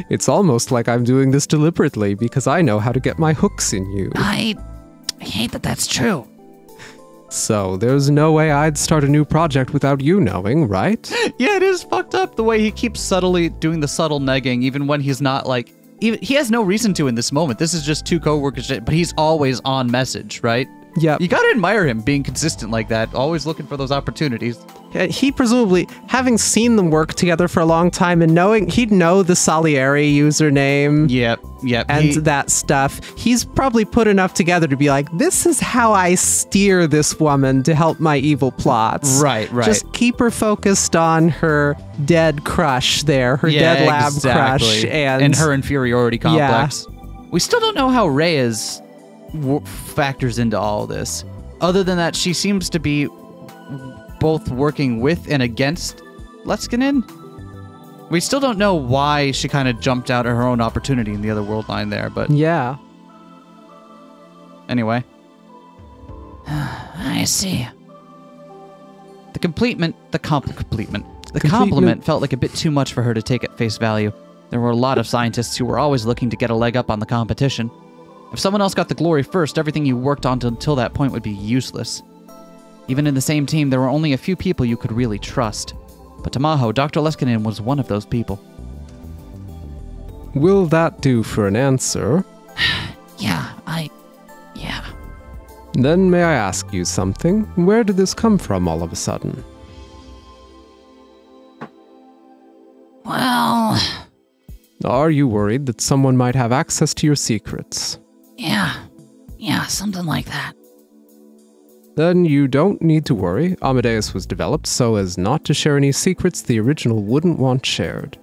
D: It's almost like I'm doing this deliberately because I know how to get my hooks in you.
C: I hate that that's true.
D: So, there's no way I'd start a new project without you knowing, right?
A: Yeah, it is fucked up the way he keeps subtly doing the subtle negging, even when he's not like... he has no reason to in this moment. This is just two co-workers, but he's always on message, right?
B: Yeah.
A: You gotta admire him being consistent like that, always looking for those opportunities.
B: He presumably, having seen them work together for a long time and knowing, he'd know the Salieri username.
A: Yep.
B: And that stuff. He's probably put enough together to be like, this is how I steer this woman to help my evil plots.
A: Right.
B: Just keep her focused on her dead crush there, her dead lab crush.
A: And her inferiority complex. Yeah. We still don't know how Reyes factors into all this. Other than that, she seems to be both working with and against Leskinen. We still don't know why she kind of jumped out at her own opportunity in the other world line there, but...
B: Yeah.
A: Anyway.
C: I see.
A: The compliment felt like a bit too much for her to take at face value. There were a lot of scientists who were always looking to get a leg up on the competition. If someone else got the glory first, everything you worked on until that point would be useless. Even in the same team, there were only a few people you could really trust. But to Maho, Dr. Leskinen was one of those people.
D: Will that do for an answer?
C: Yeah.
D: Then may I ask you something? Where did this come from all of a sudden?
C: Well...
D: Are you worried that someone might have access to your secrets?
C: Yeah, something like that.
D: Then you don't need to worry. Amadeus was developed so as not to share any secrets the original wouldn't want shared.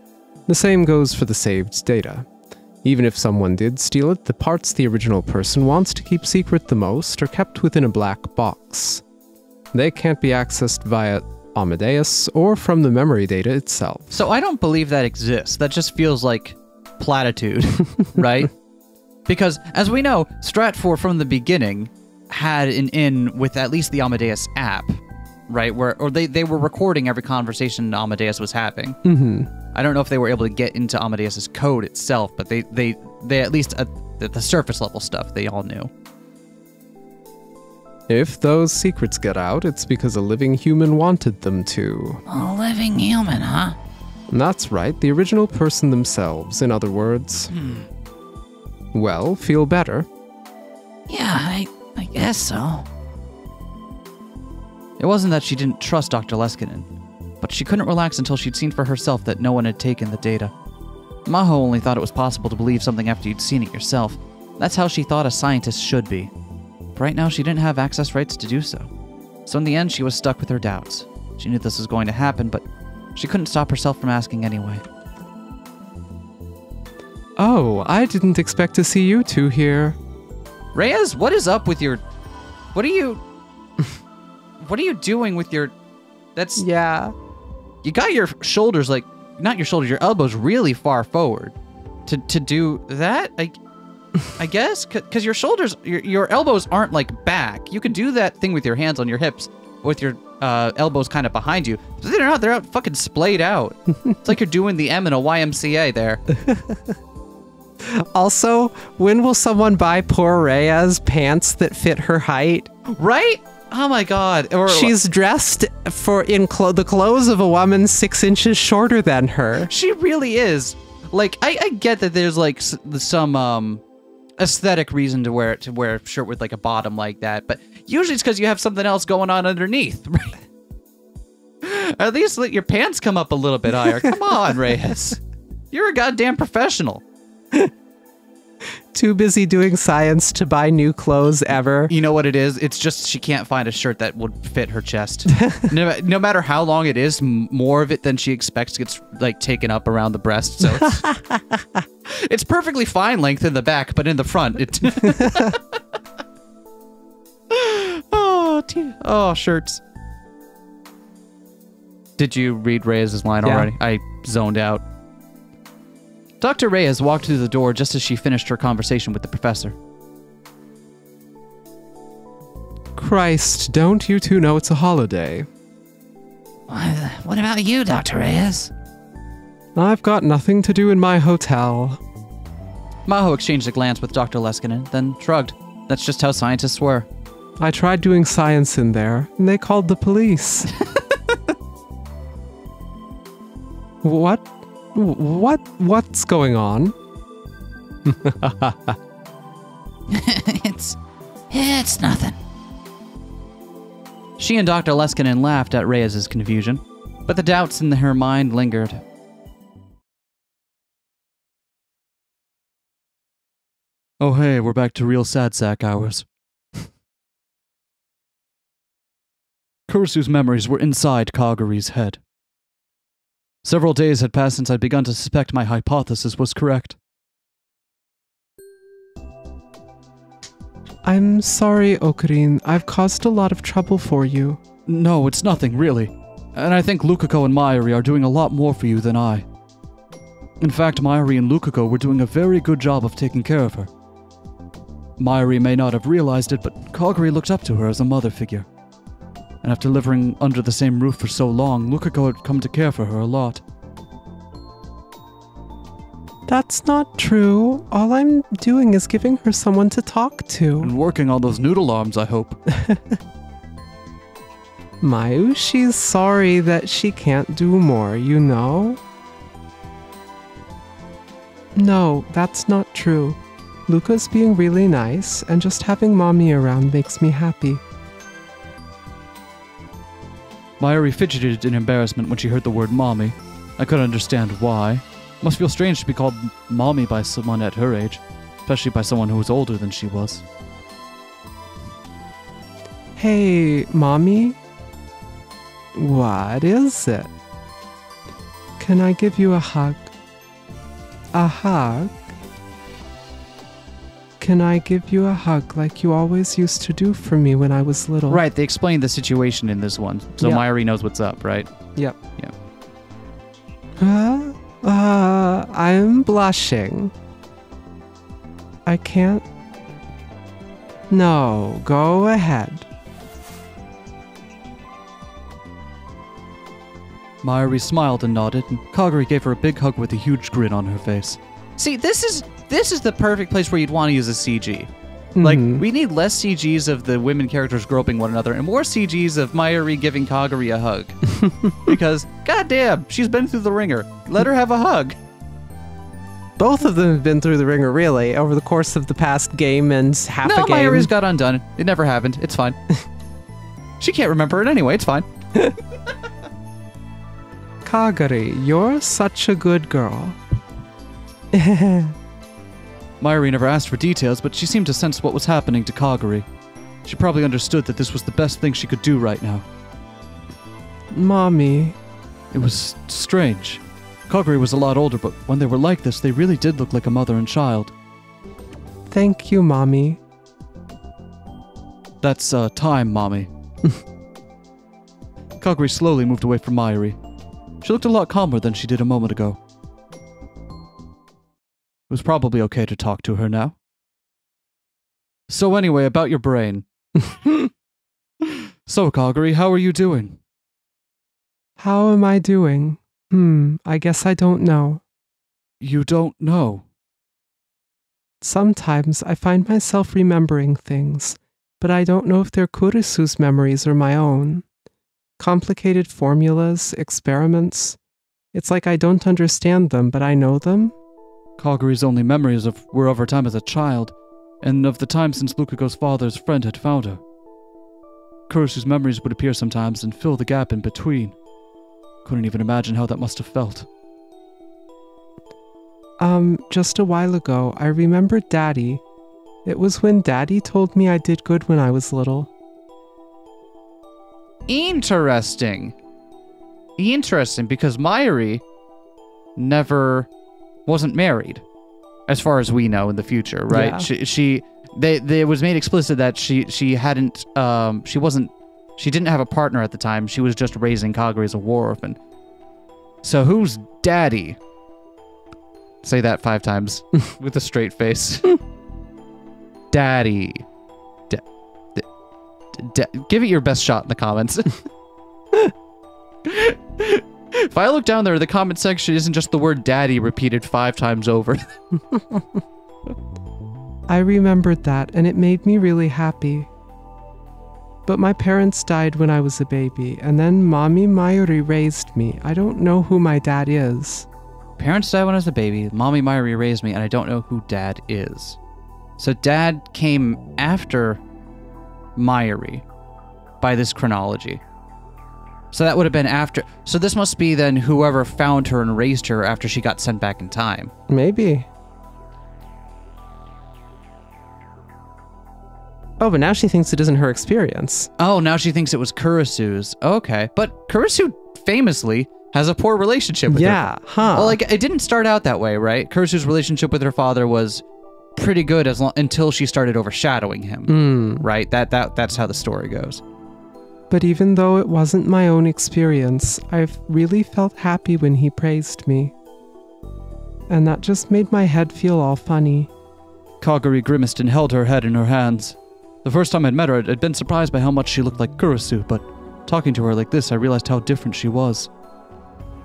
D: The same goes for the saved data. Even if someone did steal it, the parts the original person wants to keep secret the most are kept within a black box. They can't be accessed via Amadeus or from the memory data itself.
A: So I don't believe that exists. That just feels like platitude, right? Because, as we know, Stratfor from the beginning had an in with at least the Amadeus app, right? Or they were recording every conversation Amadeus was having.
D: Mm-hmm.
A: I don't know if they were able to get into Amadeus's code itself, but they at least at the surface level stuff they all knew.
D: If those secrets get out, it's because a living human wanted them to.
C: A living human, huh?
D: That's right, the original person themselves, in other words. Well, feel better?
C: Yeah, I guess so.
A: It wasn't that she didn't trust Dr. Leskinen, but she couldn't relax until she'd seen for herself that no one had taken the data. Maho only thought it was possible to believe something after you'd seen it yourself. That's how she thought a scientist should be. But right now, she didn't have access rights to do so. So in the end, she was stuck with her doubts. She knew this was going to happen, but she couldn't stop herself from asking anyway.
D: Oh, I didn't expect to see you two here.
A: Reyes, what is up with your... What are you... What are you doing with your... That's...
B: Yeah.
A: You got your shoulders, like... Not your shoulders, your elbows really far forward. To do that? I guess? Because your shoulders... Your elbows aren't, like, back. You could do that thing with your hands on your hips, with your elbows kind of behind you. But they're not. They're out fucking splayed out. It's like you're doing the M in a YMCA there.
B: Also, when will someone buy poor Rhea's pants that fit her height?
A: Right? Oh my god. Or,
B: She's dressed in the clothes of a woman 6 inches shorter than her.
A: She really is. Like, I get that there's like some aesthetic reason to wear a shirt with like a bottom like that, but usually it's because you have something else going on underneath, right? At least let your pants come up a little bit higher. Come on, Reyes. You're a goddamn professional.
B: Too busy doing science to buy new clothes ever.
A: You know what it is? It's just she can't find a shirt that would fit her chest. No matter how long it is, more of it than she expects gets like taken up around the breast. So it's perfectly fine length in the back, but in the front, it. Oh, shirts. Did you read Reyes' line already? I zoned out. Dr. Reyes walked through the door just as she finished her conversation with the professor.
D: Christ, don't you two know it's a holiday?
C: What about you, Dr. Reyes?
D: I've got nothing to do in my hotel.
A: Maho exchanged a glance with Dr. Leskinen, then shrugged. That's just how scientists were.
D: I tried doing science in there, and they called the police. What's going on?
C: It's nothing.
A: She and Dr. Leskinen laughed at Reyes' confusion, but the doubts in her mind lingered. Oh hey, we're back to real sad sack hours. Kurisu's memories were inside Kaguri's head. Several days had passed since I'd begun to suspect my hypothesis was correct.
D: I'm sorry, Okarin. I've caused a lot of trouble for you.
A: No, it's nothing, really. And I think Lukako and Mayuri are doing a lot more for you than I. In fact, Mayuri and Lukako were doing a very good job of taking care of her. Mayuri may not have realized it, but Kaguri looked up to her as a mother figure. And after living under the same roof for so long, Lukako had come to care for her a lot.
B: That's not true. All I'm doing is giving her someone to talk to.
A: And working on those noodle arms, I hope.
B: Mayu, she's sorry that she can't do more, you know? No, that's not true. Luca's being really nice, and just having Mommy around makes me happy.
A: Mayuri fidgeted in embarrassment when she heard the word mommy. I couldn't understand why. Must feel strange to be called mommy by someone at her age, especially by someone who was older than she was.
D: Hey, Mommy? What is it? Can I give you a hug? A hug? Can I give you a hug like you always used to do for me when I was little?
A: Right, they explained the situation in this one, so
B: Yep.
A: Mayuri knows what's up, right?
B: Yep.
A: Yeah.
D: I'm blushing. I can't. No, go ahead.
A: Mayuri smiled and nodded, and Kagari gave her a big hug with a huge grin on her face. See, this is the perfect place where you'd want to use a CG. Like, we need less CGs of the women characters groping one another and more CGs of Mayuri giving Kagari a hug. Because, goddamn, she's been through the ringer. Let her have a hug.
B: Both of them have been through the ringer, really, over the course of the past game and half
A: No,
B: a game.
A: Mayuri's got undone. It never happened. It's fine. She can't remember it anyway. It's fine.
D: Kagari, you're such a good girl.
A: Mayuri never asked for details, but she seemed to sense what was happening to Kagari. She probably understood that this was the best thing she could do right now.
D: Mommy.
A: It was strange. Kagari was a lot older, but when they were like this, they really did look like a mother and child.
D: Thank you, Mommy.
A: That's, time, Mommy. Kagari slowly moved away from Mayuri. She looked a lot calmer than she did a moment ago. It was probably okay to talk to her now. So anyway, about your brain. So, Kagari, how are you doing?
D: How am I doing? I guess I don't know.
A: You don't know.
D: Sometimes I find myself remembering things, but I don't know if they're Kurisu's memories or my own. Complicated formulas, experiments. It's like I don't understand them, but I know them.
A: Kagari's only memories were of her time as a child, and of the time since Lukago's father's friend had found her. Kurisu's memories would appear sometimes and fill the gap in between. Couldn't even imagine how that must have felt.
D: Just a while ago, I remembered Daddy. It was when Daddy told me I did good when I was little.
A: Interesting. Interesting, because Mayuri never wasn't married, as far as we know in the future, right?
D: Yeah.
A: It was made explicit that she didn't have a partner at the time. She was just raising Kagari as a war orphan. So who's daddy? Say that 5 times with a straight face. Daddy. Give it your best shot in the comments. If I look down there, the comment section isn't just the word daddy repeated 5 times over.
D: I remembered that, and it made me really happy. But my parents died when I was a baby, and then Mommy Mayuri raised me. I don't know who my dad is.
A: Parents died when I was a baby. Mommy Mayuri raised me, and I don't know who dad is. So dad came after Mayuri by this chronology. So that would have been after. So this must be then whoever found her and raised her after she got sent back in time.
B: Maybe. Oh, but now she thinks it isn't her experience.
A: Oh, now she thinks it was Kurisu's. Okay. But Kurisu famously has a poor relationship with her.
B: Yeah, huh.
A: Well, like, it didn't start out that way, right? Kurisu's relationship with her father was pretty good until she started overshadowing him, right? That's how the story goes.
D: But even though it wasn't my own experience, I've really felt happy when he praised me. And that just made my head feel all funny.
A: Kagari grimaced and held her head in her hands. The first time I'd met her, I'd been surprised by how much she looked like Kurisu, but talking to her like this, I realized how different she was.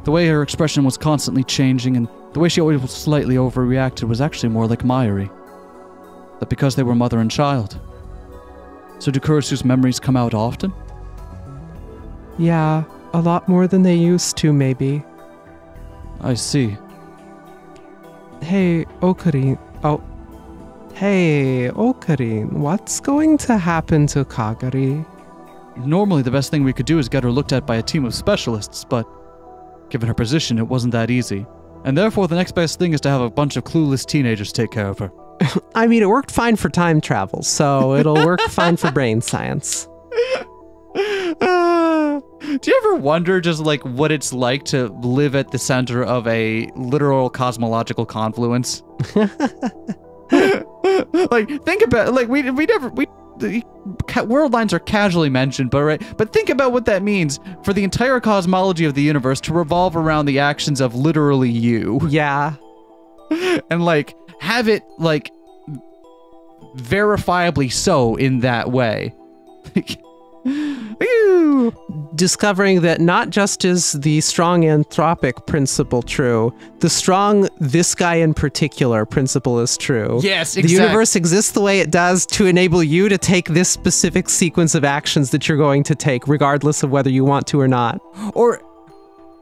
A: The way her expression was constantly changing, and the way she always slightly overreacted was actually more like Mayuri. But because they were mother and child. So do Kurisu's memories come out often?
D: Yeah, a lot more than they used to, maybe.
A: I see.
D: Hey, Okarin. Hey, Okarin, what's going to happen to Kagari?
A: Normally the best thing we could do is get her looked at by a team of specialists, but given her position, it wasn't that easy. And therefore the next best thing is to have a bunch of clueless teenagers take care of her.
B: I mean, it worked fine for time travel, so it'll work fine for brain science.
A: Do you ever wonder just like what it's like to live at the center of a literal cosmological confluence? Like, think about, like, world lines are casually mentioned, but think about what that means for the entire cosmology of the universe to revolve around the actions of literally you.
B: Yeah.
A: And like have it like verifiably so in that way.
B: Discovering that not just is the strong anthropic principle true, the strong this guy in particular principle is true.
A: Yes,
B: The
A: exactly.
B: universe exists the way it does to enable you to take this specific sequence of actions that you're going to take, regardless of whether you want to or not.
A: Or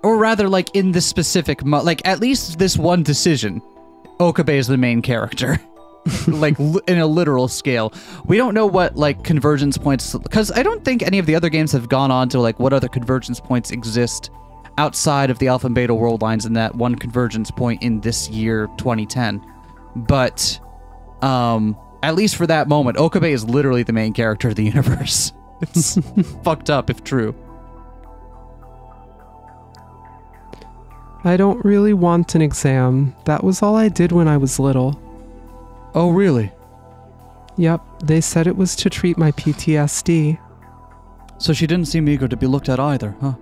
A: rather, like, in this specific like, at least this one decision, Okabe is the main character. Like, in a literal scale. We don't know what, like, convergence points, because I don't think any of the other games have gone on to, like, what other convergence points exist outside of the alpha and beta world lines and that one convergence point in this year, 2010. But, at least for that moment, Okabe is literally the main character of the universe. It's fucked up, if true.
D: I don't really want an exam. That was all I did when I was little.
A: Oh, really?
D: Yep, they said it was to treat my PTSD.
A: So she didn't seem eager to be looked at either, huh?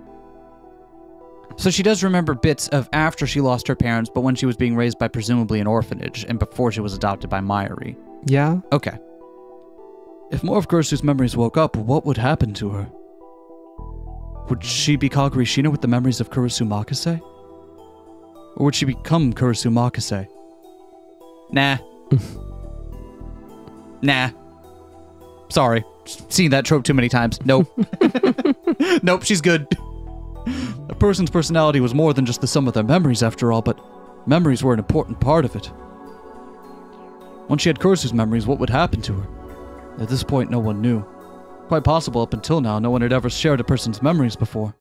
A: So she does remember bits of after she lost her parents, but when she was being raised by presumably an orphanage, and before she was adopted by Mayuri.
D: Yeah?
A: Okay. If more of Kurisu's memories woke up, what would happen to her? Would she be Kagari Shina with the memories of Kurisu Makise? Or would she become Kurisu Makise? Nah. Nah. Sorry. Seen that trope too many times. Nope. Nope, she's good. A person's personality was more than just the sum of their memories, after all, but memories were an important part of it. Once she had Kurisu's memories, what would happen to her? At this point, no one knew. Quite possible, up until now, no one had ever shared a person's memories before.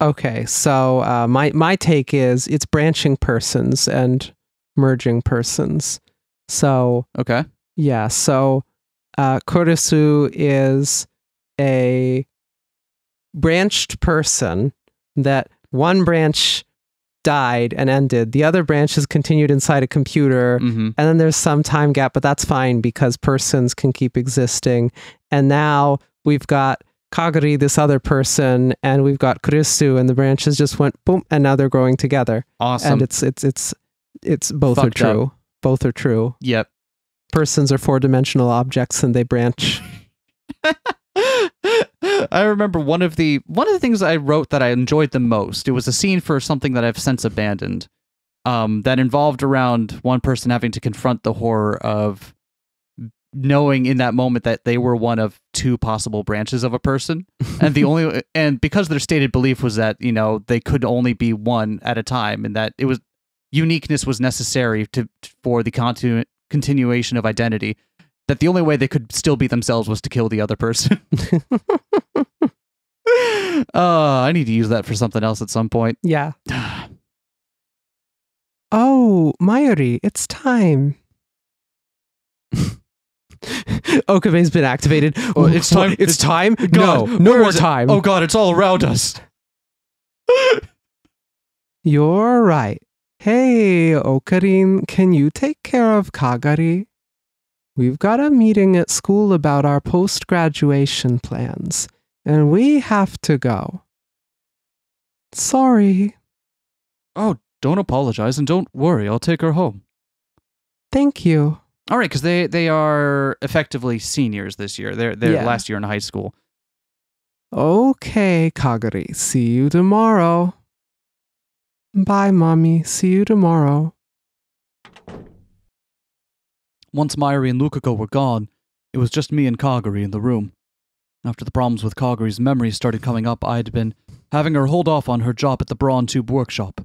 B: Okay, so my take is it's branching persons and merging persons. So
A: Okay.
B: yeah, so Kurisu is a branched person that one branch died and ended. The other branch has continued inside a computer,
A: Mm-hmm.
B: and then there's some time gap, but that's fine because persons can keep existing. And now we've got Kagari, this other person, and we've got Kurisu, and the branches just went boom, and now they're growing together.
A: Awesome.
B: And it's both are
A: Fucked up.
B: true. Both are true.
A: Yep.
B: Persons are four-dimensional objects, and they branch.
A: I remember one of the things I wrote that I enjoyed the most. It was a scene for something that I've since abandoned. That involved around one person having to confront the horror of knowing in that moment that they were one of two possible branches of a person, and because their stated belief was that, you know, they could only be one at a time, and that it was uniqueness was necessary for the continuation of identity, that the only way they could still be themselves was to kill the other person. I need to use that for something else at some point.
B: Yeah. Oh, Mayuri, it's time. Okabe's been activated.
A: Oh, it's time.
B: It's time?
A: God,
B: no
A: where
B: more
A: is it?
B: time.
A: Oh god, it's all around us.
B: You're right. Hey, Okarin, can you take care of Kagari? We've got a meeting at school about our post-graduation plans, and we have to go. Sorry.
A: Oh, don't apologize and don't worry. I'll take her home.
B: Thank you.
A: All right, because they are effectively seniors this year. They're
B: Yeah.
A: last year in high school.
B: Okay, Kagari. See you tomorrow. Bye, Mommy. See you tomorrow.
A: Once Mayuri and Lukako were gone, it was just me and Kagari in the room. After the problems with Kagari's memories started coming up, I'd been having her hold off on her job at the Brawn Tube workshop.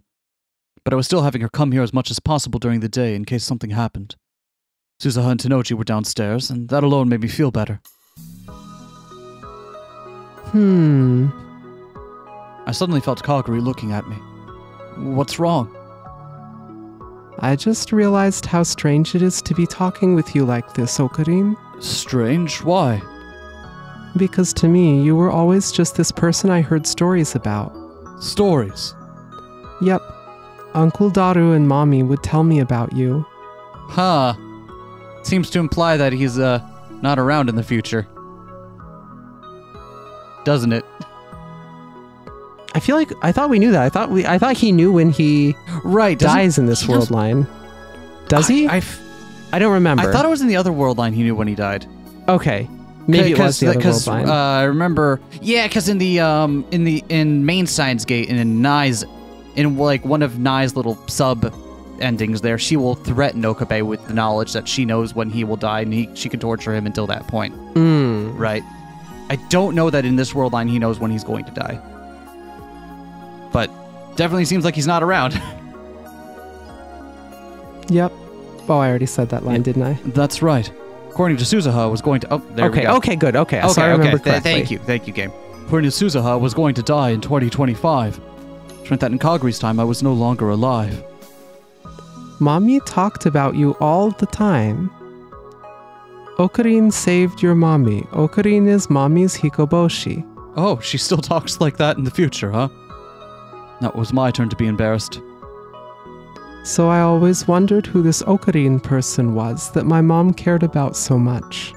A: But I was still having her come here as much as possible during the day in case something happened. Suzuha and Tanochi were downstairs, and that alone made me feel better. I suddenly felt Kagari looking at me. What's wrong?
B: I just realized how strange it is to be talking with you like this, Okarin.
A: Strange? Why?
D: Because to me, you were always just this person I heard stories about.
A: Stories?
D: Yep. Uncle Daru and Mommy would tell me about you.
A: Huh. Seems to imply that he's, not around in the future. Doesn't it?
B: I feel like I thought we knew that. I thought he knew when he dies in this world line. Does he? I don't remember.
A: I thought it was in the other world line he knew when he died.
B: Okay. Maybe it was the other world line.
A: I remember, yeah, because in main Steins Gate and in Nai's, in like one of Nai's little sub endings there, she will threaten Okabe with the knowledge that she knows when he will die, and she can torture him until that point. Right. I don't know that in this world line he knows when he's going to die, but definitely seems like he's not around.
D: Yep. Oh, I already said that line, didn't I?
A: That's right. According to Suzuha, was going to... Oh, there we go.
B: Okay, good. Okay, so I remember correctly.
A: Thank you, game. According to Suzuha, was going to die in 2025. Which meant that in Kaguri's time, I was no longer alive.
D: Mommy talked about you all the time. Okarin saved your mommy. Okarin is mommy's hikoboshi.
A: Oh, she still talks like that in the future, huh? Now it was my turn to be embarrassed.
D: So I always wondered who this Okarin person was that my mom cared about so much.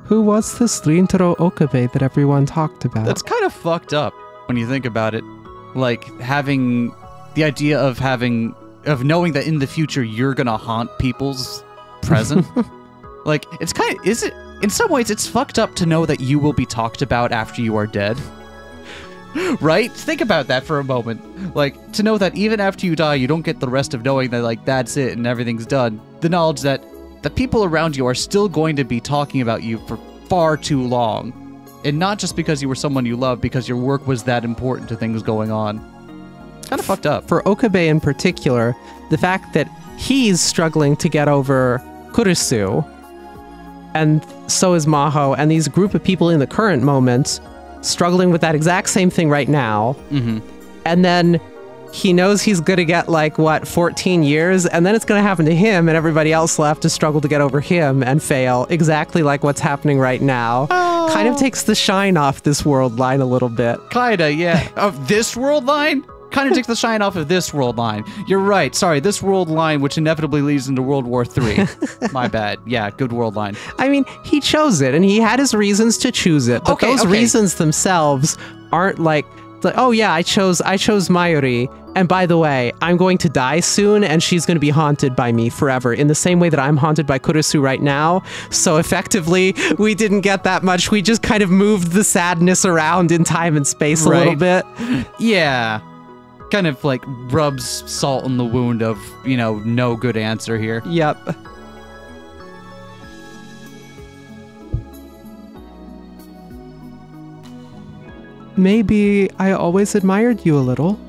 D: Who was this Rintaro Okabe that everyone talked about?
A: That's kind of fucked up when you think about it. Like, having the idea of knowing that in the future you're gonna haunt people's present. Like, it's kind of, in some ways, it's fucked up to know that you will be talked about after you are dead. Right? Think about that for a moment. Like, to know that even after you die, you don't get the rest of knowing that, like, that's it and everything's done. The knowledge that the people around you are still going to be talking about you for far too long. And not just because you were someone you loved, because your work was that important to things going on. Kind of fucked up.
B: For Okabe in particular, the fact that he's struggling to get over Kurisu, and so is Maho, and these group of people in the current moment struggling with that exact same thing right now. And then he knows he's going to get, like, what, 14 years? And then it's going to happen to him, and everybody else will have to struggle to get over him and fail, exactly like what's happening right now.
A: Oh.
B: Kind of takes the shine off this world line a little bit.
A: Kinda, yeah. Of this world line? Kind of takes the shine off of this world line. You're right. Sorry, this world line, which inevitably leads into World War III. My bad. Yeah, good world line.
B: I mean, he chose it, and he had his reasons to choose it. But those reasons themselves aren't like, oh yeah, I chose Mayuri, and by the way, I'm going to die soon, and she's going to be haunted by me forever, in the same way that I'm haunted by Kurisu right now. So effectively, we didn't get that much. We just kind of moved the sadness around in time and space a little bit.
A: Yeah. Kind of like rubs salt in the wound of, you know, no good answer here.
B: Yep.
D: Maybe I always admired you a little.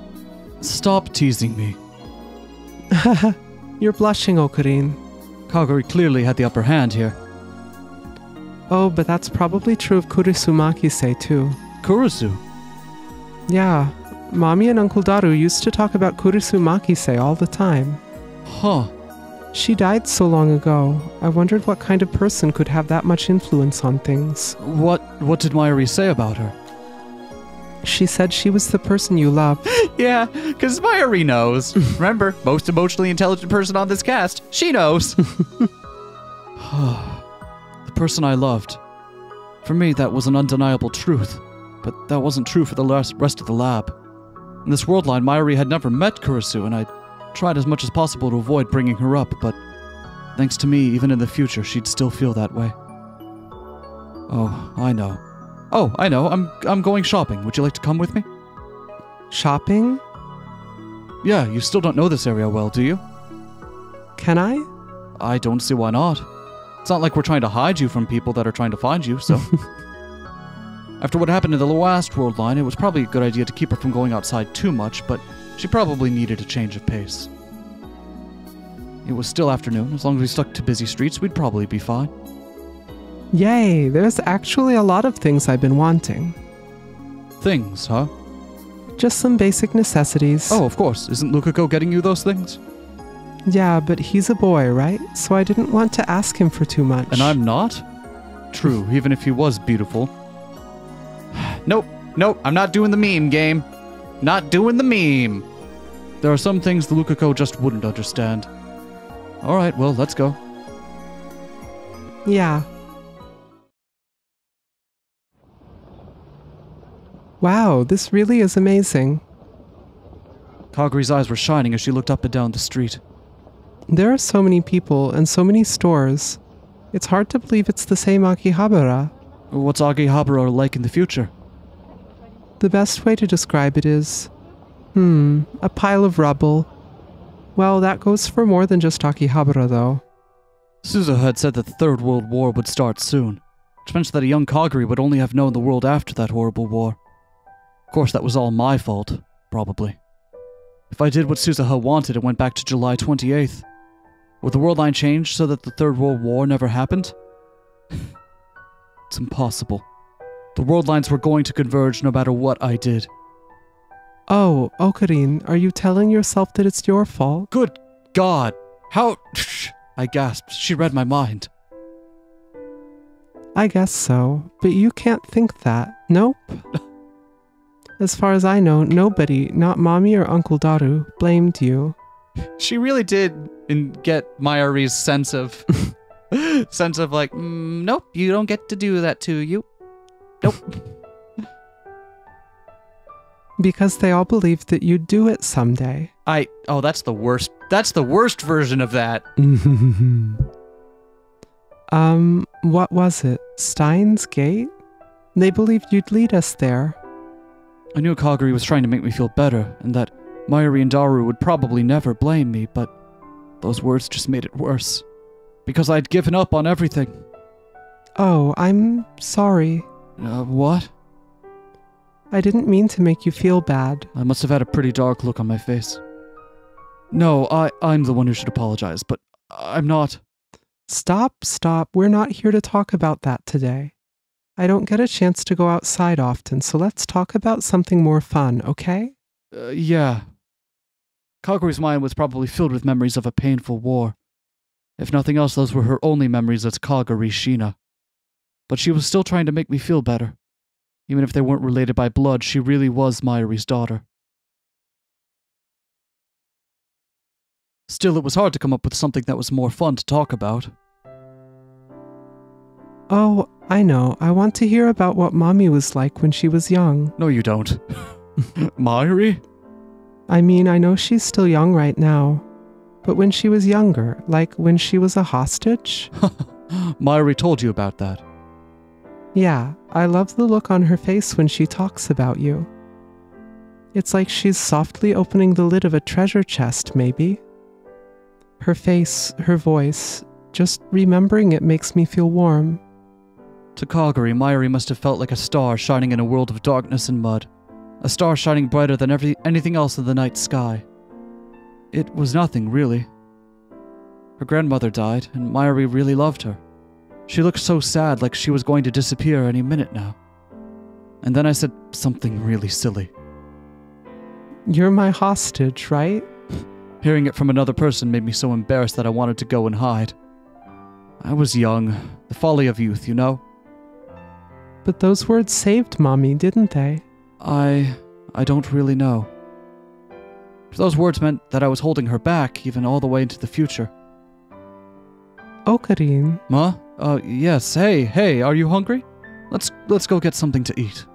A: Stop teasing me.
D: You're blushing, Okarin.
A: Kaguri clearly had the upper hand here.
D: Oh, but that's probably true of Kurisu Makise too.
A: Kurisu?
D: Yeah. Mommy and Uncle Daru used to talk about Kurisu Makise all the time.
A: Huh.
D: She died so long ago. I wondered what kind of person could have that much influence on things.
A: What did Mayuri say about her?
D: She said she was the person you loved.
A: Yeah, because Mayuri knows. Remember, most emotionally intelligent person on this cast. She knows. The person I loved. For me, that was an undeniable truth. But that wasn't true for the rest of the lab. In this world line, Mayuri had never met Kurisu, and I tried as much as possible to avoid bringing her up, but thanks to me, even in the future, she'd still feel that way. Oh, I know. I'm going shopping. Would you like to come with me?
D: Shopping?
A: Yeah, you still don't know this area well, do you?
D: Can I?
A: I don't see why not. It's not like we're trying to hide you from people that are trying to find you, so... After what happened in the last world line, it was probably a good idea to keep her from going outside too much, but she probably needed a change of pace. It was still afternoon. As long as we stuck to busy streets, we'd probably be fine.
D: Yay, there's actually a lot of things I've been wanting.
A: Things, huh?
D: Just some basic necessities.
A: Oh, of course. Isn't Lukako getting you those things?
D: Yeah, but he's a boy, right? So I didn't want to ask him for too much.
A: And I'm not? True, even if he was beautiful. Nope, I'm not doing the meme game. Not doing the meme. There are some things the Lukako just wouldn't understand. Alright, well, let's go.
B: Yeah. Wow, this really is amazing.
A: Kaguri's eyes were shining as she looked up and down the street.
B: There are so many people and so many stores. It's hard to believe it's the same Akihabara.
A: What's Akihabara like in the future?
B: The best way to describe it is, a pile of rubble. Well, that goes for more than just Akihabara, though.
A: Suzuha had said that the Third World War would start soon, which meant that a young Kaguri would only have known the world after that horrible war. Of course, that was all my fault, probably. If I did what Suzuha wanted and went back to July 28th, would the world line change so that the Third World War never happened? It's impossible. The world lines were going to converge no matter what I did.
B: Oh, Okarin, are you telling yourself that it's your fault?
A: Good God! How... I gasped. She read my mind.
B: I guess so, but you can't think that. Nope. As far as I know, nobody, not Mommy or Uncle Daru, blamed you.
A: She really did get Mayuri's sense of... like, nope, you don't get to do that to you. Nope.
B: Because they all believed that you'd do it someday.
A: Oh, that's the worst. That's the worst version of that.
B: What was it? Steins Gate? They believed you'd lead us there.
A: I knew Kaguri was trying to make me feel better, and that Mayuri and Daru would probably never blame me, but those words just made it worse. Because I'd given up on everything.
B: Oh, I'm sorry.
A: What?
B: I didn't mean to make you feel bad.
A: I must have had a pretty dark look on my face. No, I'm the one who should apologize, but I'm not.
B: Stop. We're not here to talk about that today. I don't get a chance to go outside often, so let's talk about something more fun, okay?
A: Yeah. Kaguri's mind was probably filled with memories of a painful war. If nothing else, those were her only memories as Kaguri Shina. But she was still trying to make me feel better. Even if they weren't related by blood, she really was Mayuri's daughter. Still, it was hard to come up with something that was more fun to talk about.
B: Oh, I know. I want to hear about what Mommy was like when she was young.
A: No, you don't. Mayuri?
B: I mean, I know she's still young right now. But when she was younger, like when she was a hostage?
A: Mayuri told you about that.
B: Yeah, I love the look on her face when she talks about you. It's like she's softly opening the lid of a treasure chest, maybe. Her face, her voice, just remembering it makes me feel warm.
A: To Kaguri, Mayuri must have felt like a star shining in a world of darkness and mud. A star shining brighter than anything else in the night sky. It was nothing, really. Her grandmother died, and Mayuri really loved her. She looked so sad, like she was going to disappear any minute now. And then I said something really silly.
B: You're my hostage, right?
A: Hearing it from another person made me so embarrassed that I wanted to go and hide. I was young. The folly of youth, you know?
B: But those words saved Mommy, didn't they?
A: I don't really know. Those words meant that I was holding her back, even all the way into the future.
B: Okarin.
A: Huh? Yes. Hey, are you hungry? Let's go get something to eat.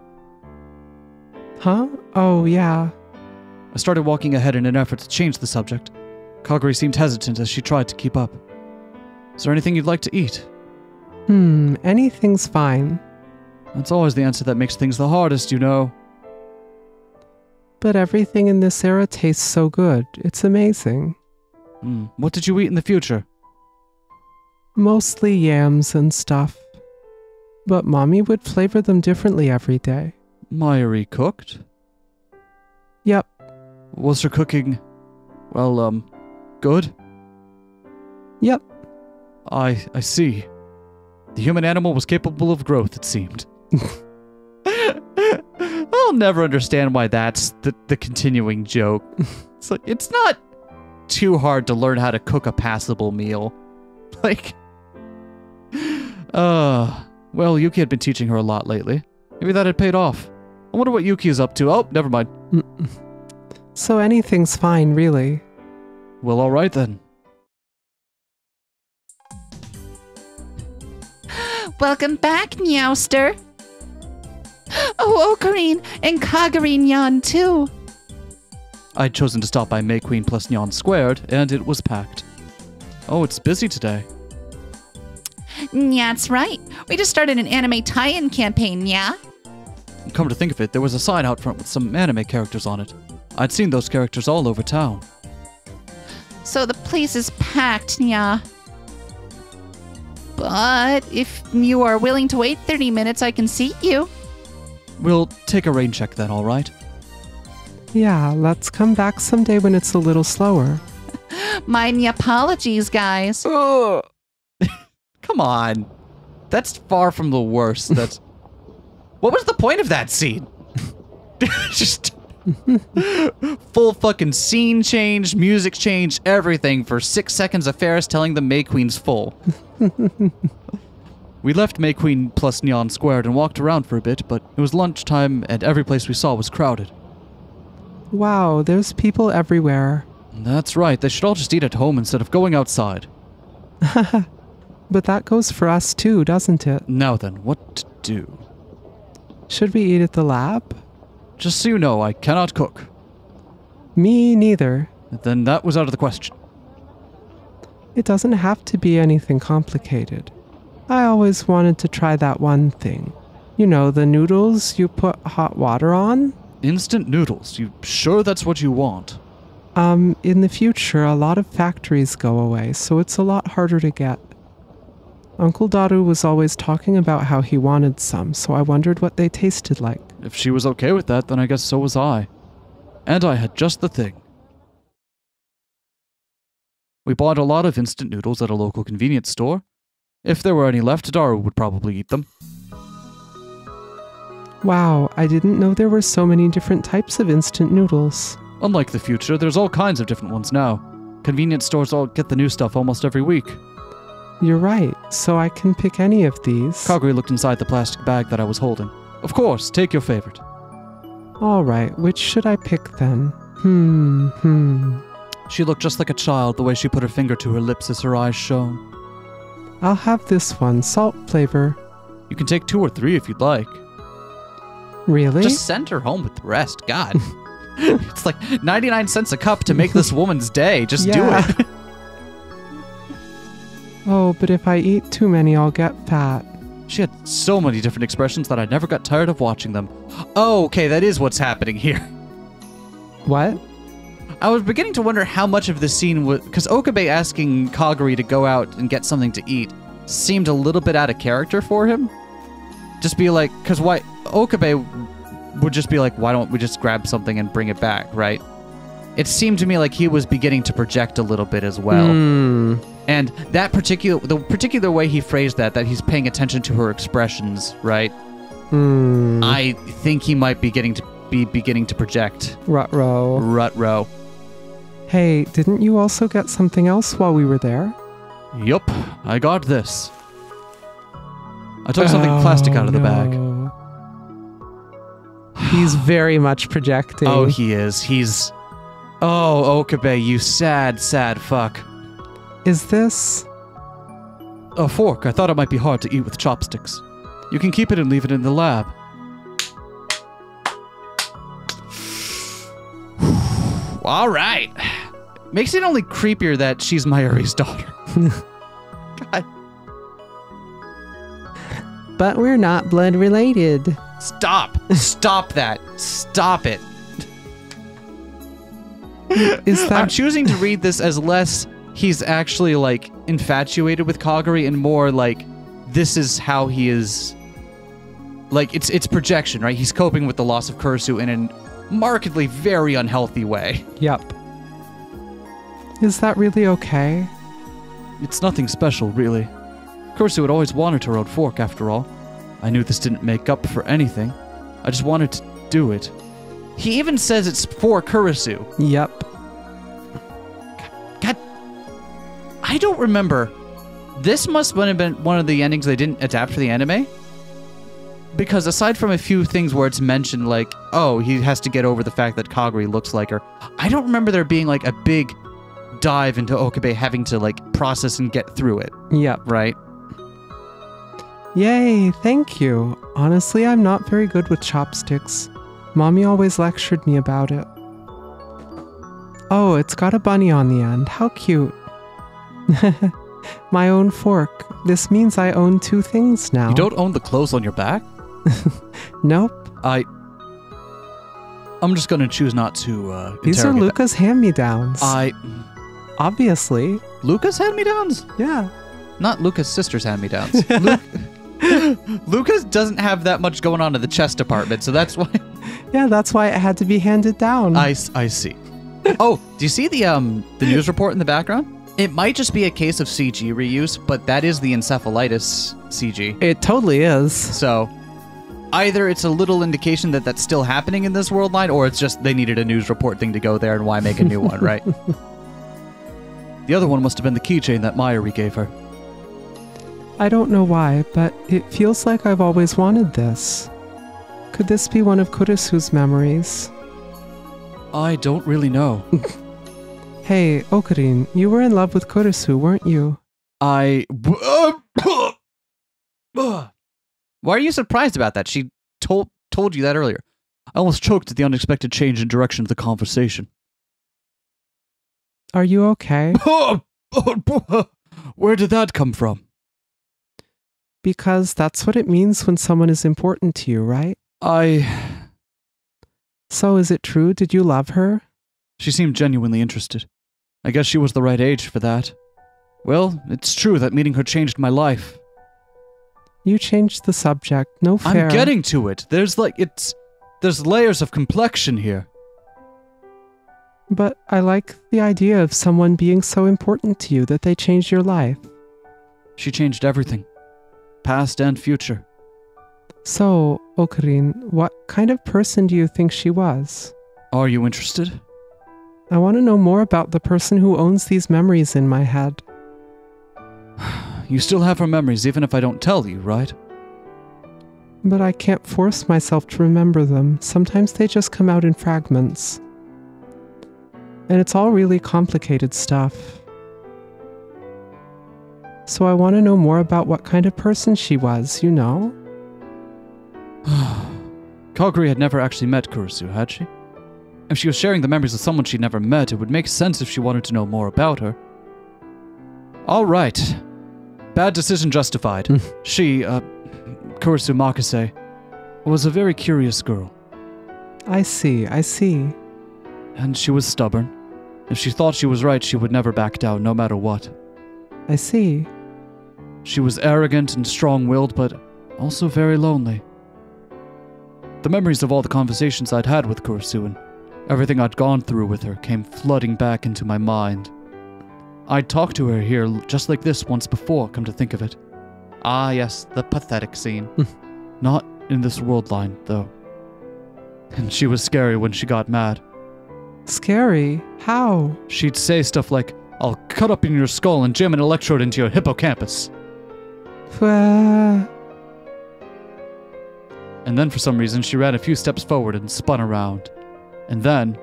B: Huh? Oh, yeah.
A: I started walking ahead in an effort to change the subject. Kaguri seemed hesitant as she tried to keep up. Is there anything you'd like to eat?
B: Anything's fine.
A: That's always the answer that makes things the hardest, you know.
B: But everything in this era tastes so good. It's amazing.
A: What did you eat in the future?
B: Mostly yams and stuff. But Mommy would flavor them differently every day.
A: Mayuri cooked?
B: Yep.
A: Was her cooking, well, good?
B: Yep.
A: I see. The human animal was capable of growth, it seemed. I'll never understand why that's the continuing joke. It's like, it's not too hard to learn how to cook a passable meal. Like, well, Yuki had been teaching her a lot lately. Maybe that had paid off. I wonder what Yuki is up to. Oh, never mind.
B: So anything's fine, really.
A: Well, alright then.
C: Welcome back, Meowster. Oh, Ocarine and Kagurine Nyan too.
A: I'd chosen to stop by May Queen plus Nyan Squared, and it was packed. Oh, it's busy today.
C: Yeah, that's right. We just started an anime tie-in campaign, yeah?
A: Come to think of it, there was a sign out front with some anime characters on it. I'd seen those characters all over town.
C: So the place is packed, yeah. But if you are willing to wait 30 minutes, I can seat you.
A: We'll take a rain check then, alright?
B: Yeah, let's come back someday when it's a little slower.
C: My apologies, guys.
A: Come on. That's far from the worst. That's... What was the point of that scene? Just... full fucking scene change, music change, everything for 6 seconds of Ferris telling them May Queen's full. We left May Queen plus Nyan Squared and walked around for a bit, but it was lunchtime and every place we saw was crowded.
B: Wow, there's people everywhere.
A: That's right, they should all just eat at home instead of going outside.
B: But that goes for us too, doesn't it?
A: Now then, what to do?
B: Should we eat at the lab?
A: Just so you know, I cannot cook.
B: Me neither.
A: Then that was out of the question.
B: It doesn't have to be anything complicated. I always wanted to try that one thing. You know, the noodles you put hot water on?
A: Instant noodles, you sure that's what you want?
B: In the future, a lot of factories go away, so it's a lot harder to get. Uncle Daru was always talking about how he wanted some, so I wondered what they tasted like.
A: If she was okay with that, then I guess so was I. And I had just the thing. We bought a lot of instant noodles at a local convenience store. If there were any left, Daru would probably eat them.
B: Wow, I didn't know there were so many different types of instant noodles.
A: Unlike the future, there's all kinds of different ones now. Convenience stores all get the new stuff almost every week.
B: You're right, so I can pick any of these.
A: Kaguri looked inside the plastic bag that I was holding. Of course, take your favorite.
B: Alright, which should I pick then?
A: She looked just like a child the way she put her finger to her lips as her eyes shone.
B: I'll have this one, salt flavor.
A: You can take 2 or 3 if you'd like.
B: Really?
A: Just send her home with the rest, God. It's like 99 cents a cup to make this woman's day. Just do it.
B: Oh, but if I eat too many, I'll get fat.
A: She had so many different expressions that I never got tired of watching them. Oh, okay, that is what's happening here.
B: What?
A: I was beginning to wonder how much of this scene was... Because Okabe asking Kaguri to go out and get something to eat seemed a little bit out of character for him. Just be like... Because why... Okabe would just be like, why don't we just grab something and bring it back, right? It seemed to me like he was beginning to project a little bit as well. And that the particular way he phrased that he's paying attention to her expressions, right? I think he might be beginning to project.
B: Ruh-roh. Hey, didn't you also get something else while we were there?
A: Yup, I got this. I took something plastic out of the bag.
B: He's very much projecting.
A: Oh, he is. He's... Oh, Okabe, you sad, sad fuck.
B: Is this...
A: A fork. I thought it might be hard to eat with chopsticks. You can keep it and leave it in the lab. All right. Makes it only creepier that she's Mayuri's daughter. God.
B: But we're not blood related.
A: Stop. Stop that. Stop it.
B: Is that...
A: I'm choosing to read this as less he's actually, like, infatuated with Kaguri and more, like, this is how he is... Like, it's projection, right? He's coping with the loss of Kurisu in a markedly very unhealthy way.
B: Yep. Is that really okay?
A: It's nothing special, really. Kurisu had always wanted her own fork, after all. I knew this didn't make up for anything. I just wanted to do it. He even says it's for Kurisu.
B: Yep.
A: God. I don't remember. This must have been one of the endings they didn't adapt for the anime. Because aside from a few things where it's mentioned, like, oh, he has to get over the fact that Kaguri looks like her, I don't remember there being, like, a big dive into Okabe having to, like, process and get through it,
B: Yep.
A: right?
B: Yay, thank you. Honestly, I'm not very good with chopsticks. Mommy always lectured me about it. Oh, it's got a bunny on the end. How cute. My own fork. This means I own 2 things now.
A: You don't own the clothes on your back?
B: Nope.
A: I'm just gonna choose not to,
B: These are
A: interrogate
B: Luca's hand-me-downs.
A: that.
B: Obviously.
A: Luca's hand-me-downs?
B: Yeah.
A: Not Luca's sister's hand-me-downs. Lucas doesn't have that much going on in the chess department, so that's why.
B: Yeah, that's why it had to be handed down.
A: I see. Oh, do you see the news report in the background? It might just be a case of CG reuse, but that is the encephalitis CG.
B: It totally is.
A: So either it's a little indication that that's still happening in this world line, or it's just they needed a news report thing to go there and why make a new one, right? The other one must have been the keychain that Mayuri gave her.
B: I don't know why, but it feels like I've always wanted this. Could this be one of Kurisu's memories?
A: I don't really know.
B: Hey, Okarin, you were in love with Kurisu, weren't you?
A: Why are you surprised about that? She told you that earlier. I almost choked at the unexpected change in direction of the conversation.
B: Are you okay?
A: Where did that come from?
B: Because that's what it means when someone is important to you, right? So is it true? Did you love her?
A: She seemed genuinely interested. I guess she was the right age for that. Well, it's true that meeting her changed my life.
B: You changed the subject. No fair.
A: I'm getting to it. There's layers of complexion here.
B: But I like the idea of someone being so important to you that they changed your life.
A: She changed everything. Past and future.
B: So, Okarin, what kind of person do you think she was?
A: Are you interested?
B: I want to know more about the person who owns these memories in my head.
A: You still have her memories even if I don't tell you, right?
B: But I can't force myself to remember them. Sometimes they just come out in fragments. And it's all really complicated stuff. So I want to know more about what kind of person she was, you know?
A: Kaguri had never actually met Kurisu, had she? If she was sharing the memories of someone she'd never met, it would make sense if she wanted to know more about her. All right. Bad decision justified. She, Kurisu Makise, was a very curious girl.
B: I see.
A: And she was stubborn. If she thought she was right, she would never back down, no matter what.
B: I see.
A: She was arrogant and strong-willed, but also very lonely. The memories of all the conversations I'd had with Kurisu and everything I'd gone through with her came flooding back into my mind. I'd talked to her here just like this once before, come to think of it. Ah, yes, the pathetic scene. Not in this world line, though. And she was scary when she got mad.
B: Scary? How?
A: She'd say stuff like, I'll cut up in your skull and jam an electrode into your hippocampus. And then for some reason, she ran a few steps forward and spun around. And then...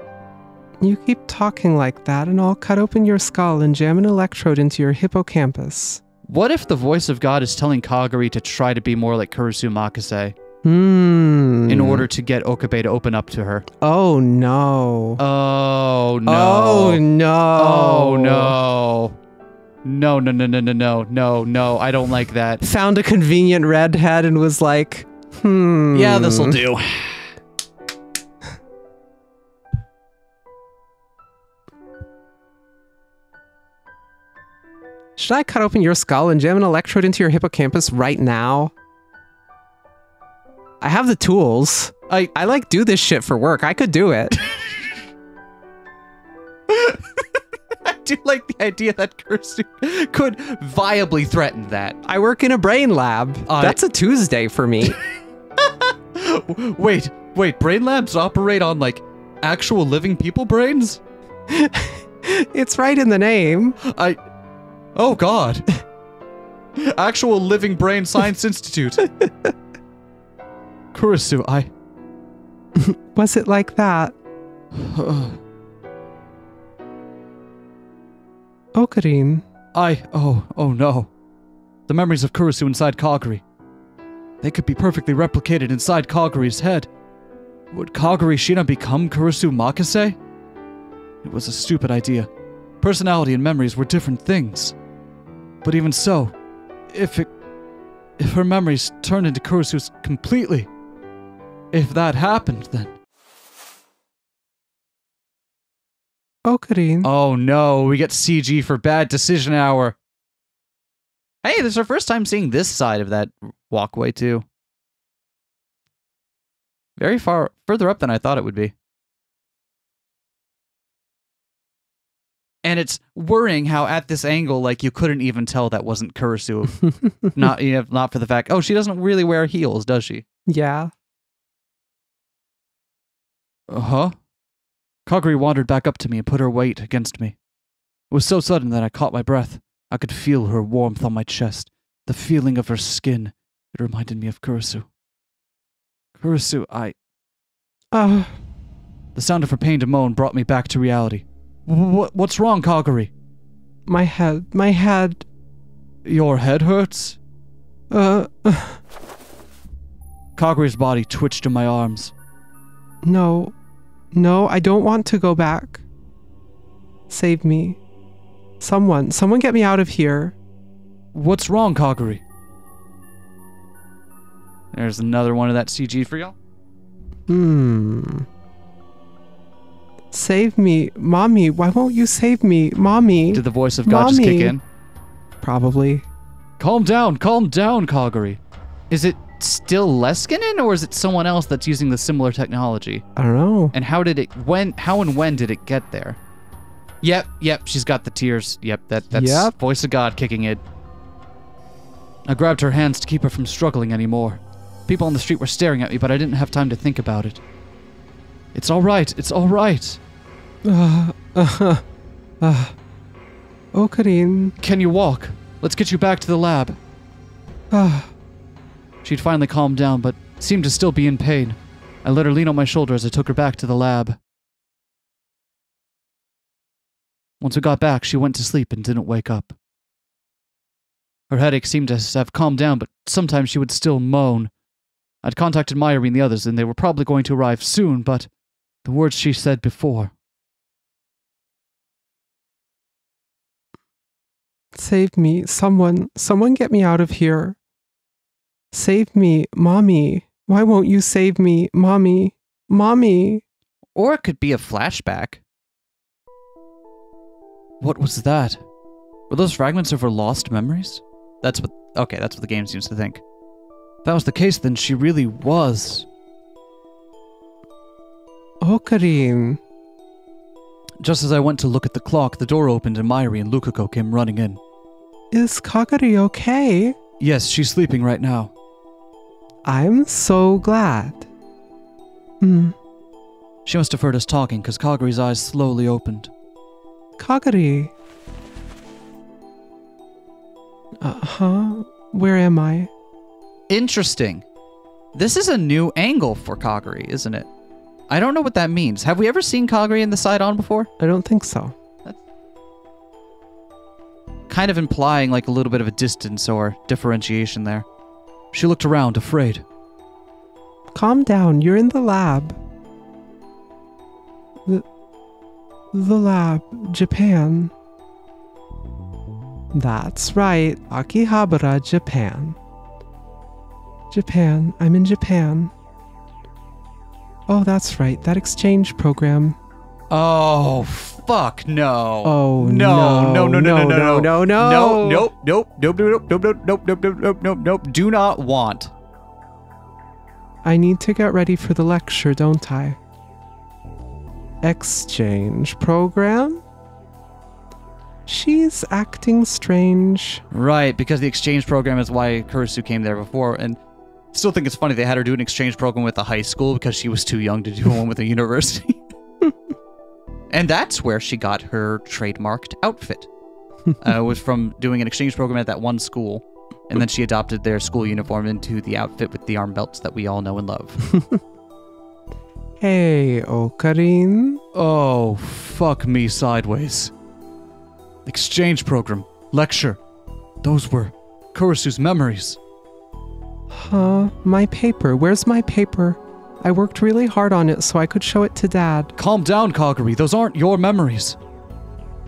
B: You keep talking like that and I'll cut open your skull and jam an electrode into your hippocampus.
A: What if the voice of God is telling Kaguri to try to be more like Kurisu Makise? In order to get Okabe to open up to her.
B: Oh no.
A: Oh no.
B: Oh no.
A: Oh no. No, I don't like that.
B: Found a convenient redhead and was like,
A: Yeah, this'll do.
B: Should I cut open your skull and jam an electrode into your hippocampus right now? I have the tools. I like do this shit for work. I could do it.
A: I do like the idea that Kurisu could viably threaten that.
B: I work in a brain lab. That's a Tuesday for me.
A: Wait, brain labs operate on, like, actual living people brains?
B: It's right in the name.
A: Oh god. Actual Living Brain Science Institute. Kurisu, I...
B: Was it like that? Okarin.
A: Oh no. The memories of Kurisu inside Kaguri. They could be perfectly replicated inside Kaguri's head. Would Kaguri Shina become Kurisu Makise? It was a stupid idea. Personality and memories were different things. But even so, if her memories turned into Kurisu's completely, if that happened, then...
B: Okarin.
A: Oh no, we get CG for bad decision hour. Hey, this is our first time seeing this side of that walkway too. Very further up than I thought it would be. And it's worrying how at this angle, like, you couldn't even tell that wasn't Kurisu. not for the fact, oh, she doesn't really wear heels, does she?
B: Yeah.
A: Uh-huh. Kaguri wandered back up to me and put her weight against me. It was so sudden that I caught my breath. I could feel her warmth on my chest, the feeling of her skin. It reminded me of Kurisu. Kurisu, The sound of her pained moan brought me back to reality. What's wrong, Kaguri?
B: My head.
A: Your head hurts? Kaguri's body twitched in my arms.
B: No, I don't want to go back. Save me. Someone get me out of here.
A: What's wrong, Kaguri? There's another one of that CG for y'all.
B: Save me. Mommy, why won't you save me? Mommy.
A: Did the voice of God just kick in?
B: Probably.
A: Calm down, Kaguri. Is it still Leskinen, or is it someone else that's using the similar technology?
B: I don't know.
A: And how and when did it get there? Yep, she's got the tears. Yep, that's voice of God kicking in. I grabbed her hands to keep her from struggling anymore. People on the street were staring at me, but I didn't have time to think about it. It's all right.
B: Okarin.
A: Can you walk? Let's get you back to the lab. She'd finally calmed down, but seemed to still be in pain. I let her lean on my shoulder as I took her back to the lab. Once we got back, she went to sleep and didn't wake up. Her headache seemed to have calmed down, but sometimes she would still moan. I'd contacted Mayuri and the others, and they were probably going to arrive soon, but the words she said before.
B: Save me. Someone get me out of here. Save me, Mommy. Why won't you save me, Mommy? Mommy.
C: Or it could be a flashback.
A: What was that? Were those fragments of her lost memories? That's what the game seems to think. If that was the case, then she really was.
B: Okarin.
A: Just as I went to look at the clock, the door opened and Mayuri and Lukako came running in.
B: Is Kaguri okay?
A: Yes, she's sleeping right now.
B: I'm so glad.
A: She must have heard us talking, because Kaguri's eyes slowly opened.
B: Kaguri. Where am I?
C: Interesting. This is a new angle for Kaguri, isn't it? I don't know what that means. Have we ever seen Kaguri in the side-on before?
B: I don't think so.
C: That's kind of implying like a little bit of a distance or differentiation there.
A: She looked around, afraid.
B: Calm down, you're in the lab. The lab, Japan. That's right, Akihabara, Japan. Japan, I'm in Japan. Oh, that's right, that exchange program.
C: Oh, fuck no.
B: Oh,
C: no.
B: no.
C: Nope. Do not want.
B: I need to get ready for the lecture, don't I? Exchange program? She's acting strange.
C: Right, because the exchange program is why Kurisu came there before, and still think it's funny they had her do an exchange program with a high school because she was too young to do one with a university. And that's where she got her trademarked outfit. Was from doing an exchange program at that one school.
A: And then she adopted their school uniform into the outfit with the arm belts that we all know and love.
B: Hey, Okarin.
A: Oh, fuck me sideways. Exchange program. Lecture. Those were Kurisu's memories.
B: Huh? My paper. Where's my paper? I worked really hard on it so I could show it to Dad.
A: Calm down, Kaguri. Those aren't your memories.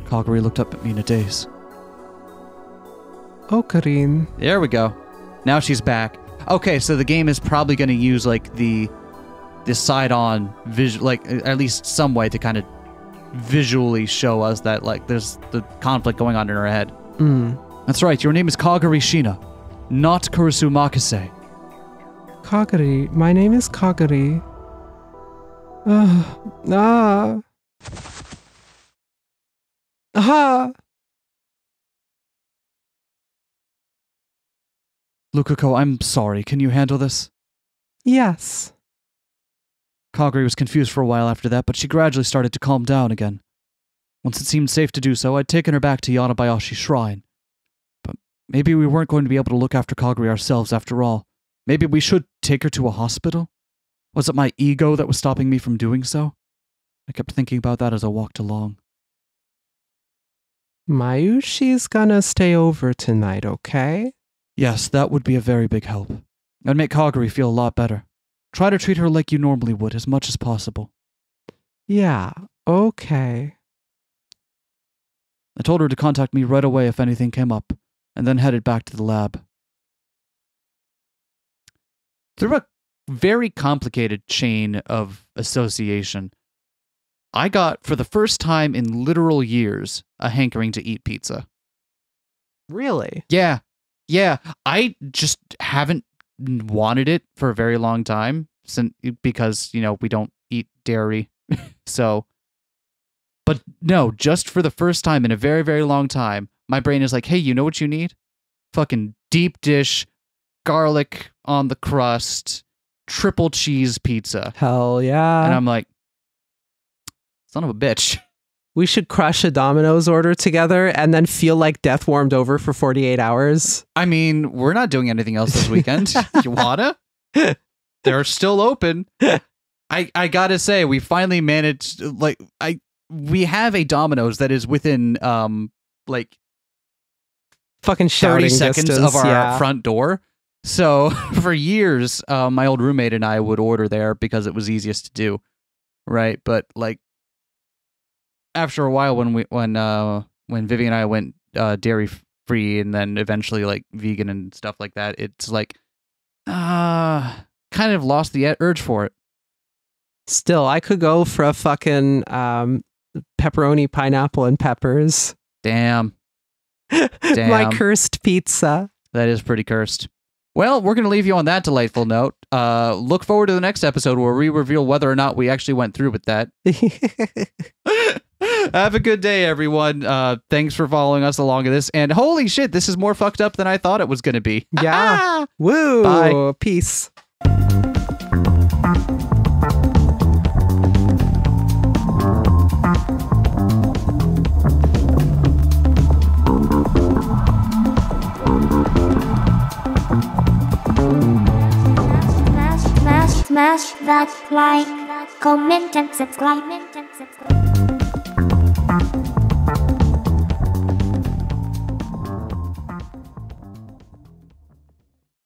A: Kaguri looked up at me in a daze.
B: Okarin.
A: There we go. Now she's back. Okay, so the game is probably going to use like the side-on visual, like at least some way to kind of visually show us that like there's the conflict going on in her head. That's right. Your name is Kaguri Shina, not Kurisu Makise.
B: Kaguri. My name is Kaguri.
A: Lukako, I'm sorry. Can you handle this?
B: Yes.
A: Kaguri was confused for a while after that, but she gradually started to calm down again. Once it seemed safe to do so, I'd taken her back to Yanabayashi Shrine. But maybe we weren't going to be able to look after Kaguri ourselves after all. Maybe we should take her to a hospital? Was it my ego that was stopping me from doing so? I kept thinking about that as I walked along.
B: Mayushi's gonna stay over tonight, okay?
A: Yes, that would be a very big help. It'd make Kaguri feel a lot better. Try to treat her like you normally would, as much as possible.
B: Yeah, okay.
A: I told her to contact me right away if anything came up, and then headed back to the lab. Through a very complicated chain of association, I got, for the first time in literal years, a hankering to eat pizza.
B: Really?
A: Yeah. I just haven't wanted it for a very long time, because, you know, we don't eat dairy. So, but no, just for the first time in a very, very long time, my brain is like, hey, you know what you need? Fucking deep dish, garlic on the crust, triple cheese pizza.
B: Hell yeah.
A: And I'm like, son of a bitch.
B: We should crush a Domino's order together and then feel like death warmed over for 48 hours.
A: I mean, we're not doing anything else this weekend. You wanna? They're still open. I gotta say, we finally managed, like, we have a Domino's that is within, like,
B: fucking
A: 30 seconds
B: distance,
A: of our
B: yeah.
A: front door. So, for years, my old roommate and I would order there because it was easiest to do, right? But, like, after a while, when Vivi and I went dairy free and then eventually like vegan and stuff like that, it's like kind of lost the urge for it.
B: Still, I could go for a fucking pepperoni, pineapple, and peppers.
A: Damn.
B: My cursed pizza.
A: That is pretty cursed. Well, we're going to leave you on that delightful note. Look forward to the next episode where we reveal whether or not we actually went through with that. Have a good day, everyone. Thanks for following us along in this. And holy shit, this is more fucked up than I thought it was going to be.
B: Yeah. Woo.
A: Bye.
B: Peace.
E: Smash that like, comment and subscribe.